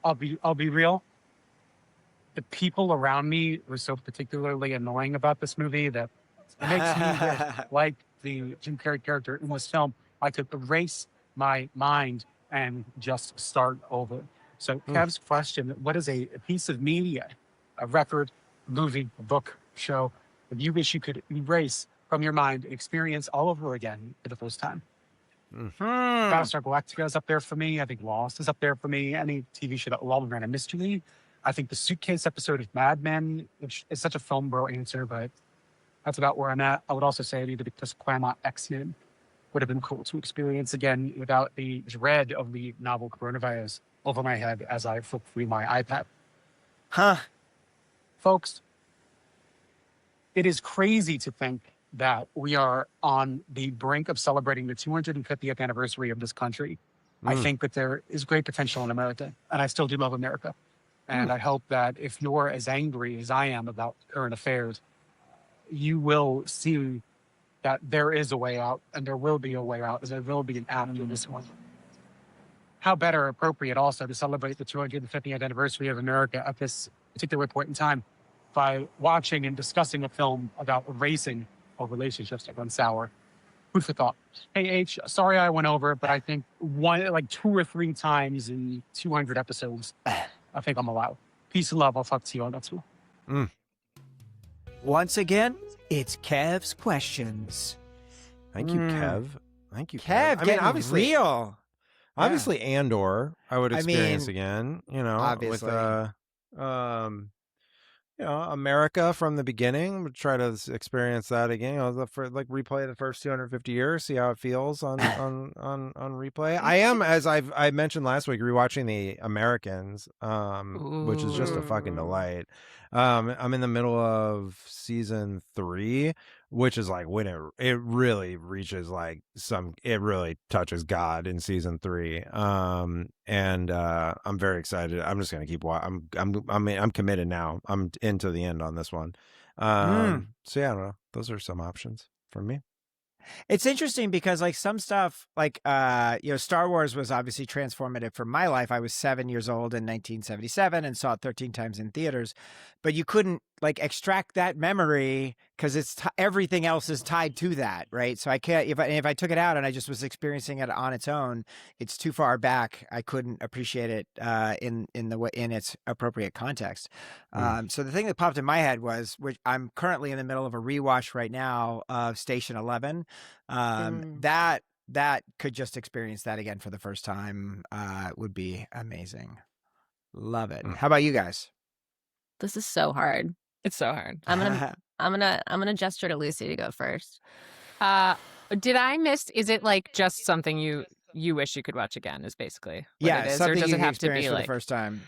I'll be real. The people around me were so particularly annoying about this movie that it makes me like the Jim Carrey character in this film. I could erase my mind and just start over. So Kev's question, what is a piece of media, a record, movie, a book, show, that you wish you could erase from your mind, experience all over again for the first time? Battlestar Galactica is up there for me. I think Lost is up there for me. Any TV show that ran a mystery. I think the Suitcase episode of Mad Men, which is such a film bro answer, but that's about where I'm at. I would also say maybe because Claremont X-Men would have been cool to experience again without the dread of the novel coronavirus over my head as I flip through my iPad. Huh. Folks, it is crazy to think that we are on the brink of celebrating the 250th anniversary of this country. I think that there is great potential in America, and I still do love America. And I hope that if you're as angry as I am about current affairs, you will see that there is a way out, and there will be a way out, and there will be an after this one. How better appropriate also to celebrate the 250th anniversary of America at this particular point in time by watching and discussing a film about erasing our relationships that run sour. Food for thought. Hey, H, sorry I went over, but I think 2 or 3 times in 200 episodes, I think I'm allowed. Peace and love. I'll talk to you on next one. Once again, it's Kev's questions. Thank you, Kev. Thank you, Kev. I mean, obviously, real. Obviously, Andor, I would experience mean, again. You know, obviously. with America from the beginning. Would try to experience that again. You know, replay the first 250 years, see how it feels on replay. I am, as I mentioned last week, rewatching The Americans, which is just a fucking delight. I'm in the middle of season 3, which is like when it really reaches it really touches God in season 3. And I'm very excited. I'm just gonna keep watching. I'm committed now. I'm into the end on this one. So yeah, I don't know. Those are some options for me. It's interesting because some stuff Star Wars was obviously transformative for my life. I was 7 years old in 1977 and saw it 13 times in theaters, but you couldn't extract that memory because everything else is tied to that, right? So I can't, if I took it out and I just was experiencing it on its own, it's too far back. I couldn't appreciate it in its appropriate context. So the thing that popped in my head was, which I'm currently in the middle of a rewatch right now of Station 11. That could just experience that again for the first time would be amazing. Love it. How about you guys? This is so hard. It's so hard. I'm gonna gesture to Lucy to go first. Did I miss? Is it just something you wish you could watch again? Is basically what it is, something or does you it have to be for the first time?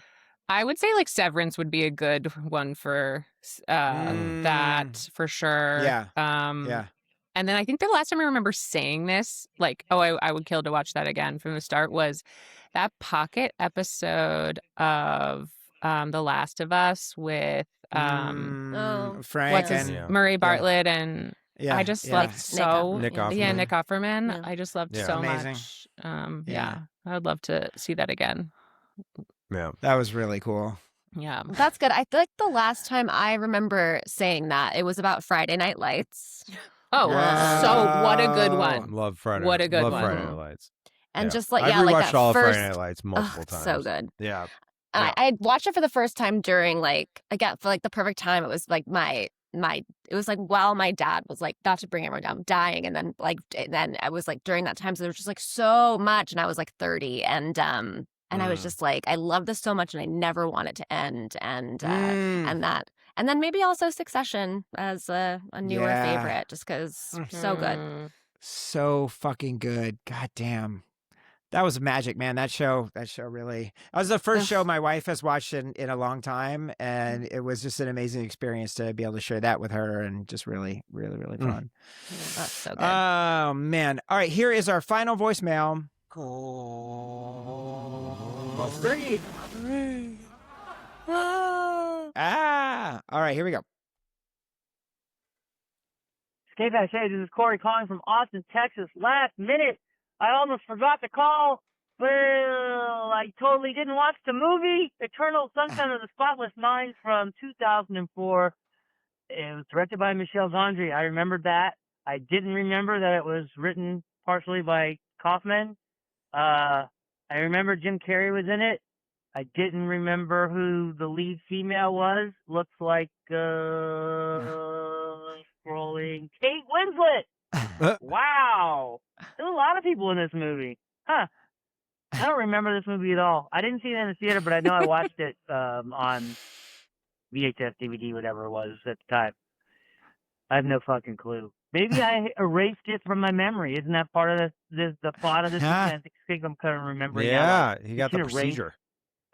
I would say Severance would be a good one for that for sure. Yeah. Yeah. And then I think the last time I remember saying this, I would kill to watch that again from the start, was that pocket episode of The Last of Us with Frank and Murray Bartlett and I just loved Nick Offerman. Nick Offerman. Yeah. I just loved so Amazing. much. I would love to see that again. Yeah, that was really cool. Yeah, that's good. I feel like the last time I remember saying that, it was about Friday Night Lights. Oh, so what a good one! Love Friday. What a good love one! Friday Night Lights. And just I've rewatched that all first... of Friday Night Lights multiple times. So good. Yeah. I watched it for the first time during again for the perfect time. It was my it was while my dad was not to bring everyone down, dying, and then then I was during that time, so there was just so much, and I was 30, and I was just I love this so much, and I never want it to end, and then maybe also Succession as a newer favorite, just because so good, so fucking good. God damn. That was magic, man. That show really, that was the first show my wife has watched in a long time. And it was just an amazing experience to be able to share that with her, and just really, really, really fun. That's so good. Oh, man. All right. Here is our final voicemail. All right. Here we go. Hey, this is Corey calling from Austin, Texas. Last minute. I almost forgot to call. Well, I totally didn't watch the movie Eternal Sunshine of the Spotless Mind from 2004. It was directed by Michel Gondry. I remembered that. I didn't remember that it was written partially by Kaufman. I remember Jim Carrey was in it. I didn't remember who the lead female was. Looks like, scrolling, Kate Winslet. Wow. There's a lot of people in this movie. Huh. I don't remember this movie at all. I didn't see it in the theater, but I know I watched it on VHS, DVD, whatever it was at the time. I have no fucking clue. Maybe I erased it from my memory. Isn't that part of the plot of this? I think I'm kind of remembering. Yeah, he got the procedure.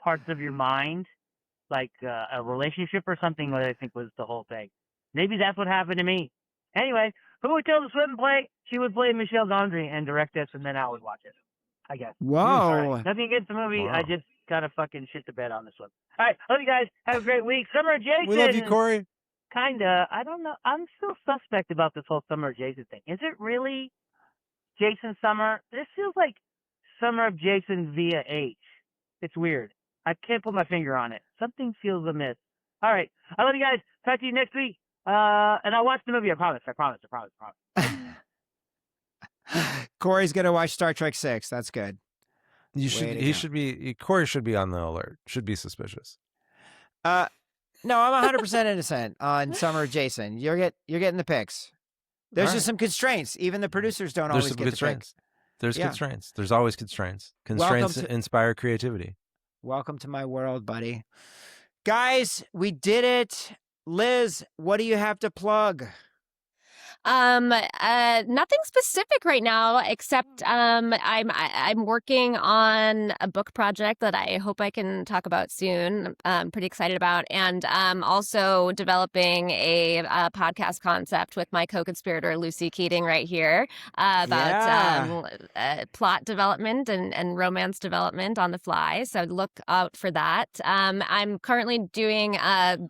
parts of your mind, like a relationship or something, what I think was the whole thing. Maybe that's what happened to me. Anyway, who would tell the swim play? She would play Michel Gondry and direct this, and then I would watch it, I guess. Whoa. All right. Nothing against the movie. Wow. I just kind of fucking shit the bed on this one. All right. Love you guys. Have a great week. Summer of Jason. We love you, Corey. Kinda. I don't know. I'm still suspect about this whole Summer of Jason thing. Is it really Jason Summer? This feels like Summer of Jason via H. It's weird. I can't put my finger on it. Something feels amiss. All right. I love you guys. Talk to you next week. And I'll watch the movie. I promise. Corey's going to watch Star Trek 6. That's good. Corey should be on the alert. Should be suspicious. No, I'm 100% innocent on Summer of Jason. You're getting the picks. There's just some constraints. Even the producers don't always get the picks. There's constraints. There's always constraints. Constraints inspire creativity. Welcome to my world, buddy. Guys, we did it. Liz, what do you have to plug? Nothing specific right now, except I'm working on a book project that I hope I can talk about soon. I'm pretty excited about, and also developing a podcast concept with my co-conspirator Lucy Keating right here about plot development and romance development on the fly. So look out for that. I'm currently doing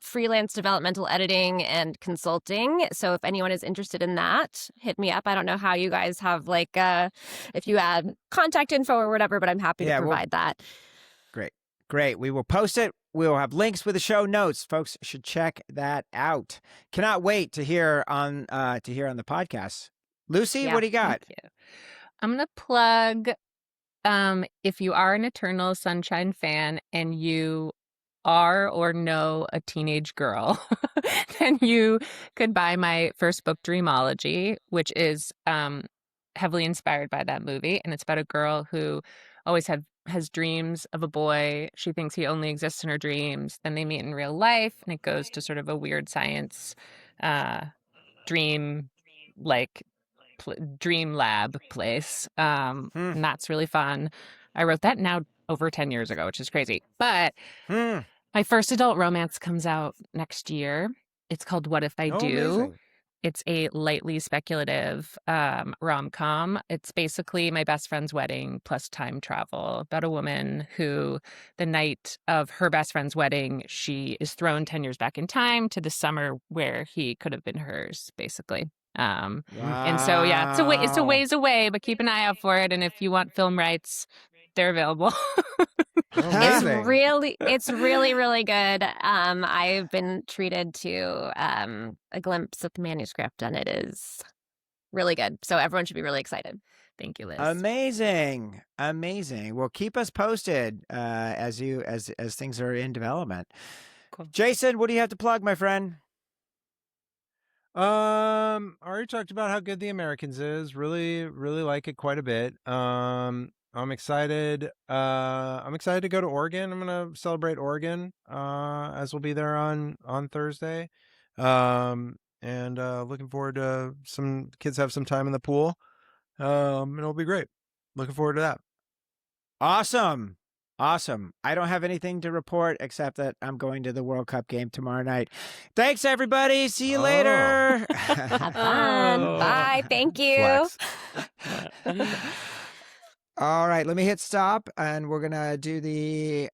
freelance developmental editing and consulting. So if anyone is interested in that, hit me up. I don't know how you guys have if you add contact info or whatever, but I'm happy to provide that. Great. We will post it. We will have links with the show notes. Folks should check that out. Cannot wait to hear on the podcast. Lucy, what do you got? Thank you. I'm gonna plug if you are an Eternal Sunshine fan and you are or know a teenage girl, then you could buy my first book, Dreamology, which is heavily inspired by that movie. And it's about a girl who always has dreams of a boy. She thinks he only exists in her dreams. Then they meet in real life, and it goes to sort of a weird science dream lab place. And that's really fun. I wrote that now over 10 years ago, which is crazy. But my first adult romance comes out next year. It's called What If I Do? Amazing. It's a lightly speculative rom-com. It's basically my best friend's wedding plus time travel about a woman who, the night of her best friend's wedding, she is thrown 10 years back in time to the summer where he could have been hers, basically. And so, it's a ways away, but keep an eye out for it. And if you want film rights, they're available. It's really, really good. I've been treated to a glimpse of the manuscript, and it is really good. So everyone should be really excited. Thank you, Liz. Amazing. Well, keep us posted as things are in development. Cool. Jason, what do you have to plug, my friend? I already talked about how good The Americans is. Really, really like it quite a bit. I'm excited. I'm excited to go to Oregon. I'm gonna celebrate Oregon as we'll be there on Thursday. And looking forward to some kids have some time in the pool. And it'll be great. Looking forward to that. Awesome. I don't have anything to report except that I'm going to the World Cup game tomorrow night. Thanks, everybody. See you later. Have fun. Bye. Thank you. All right, let me hit stop, and we're going to do the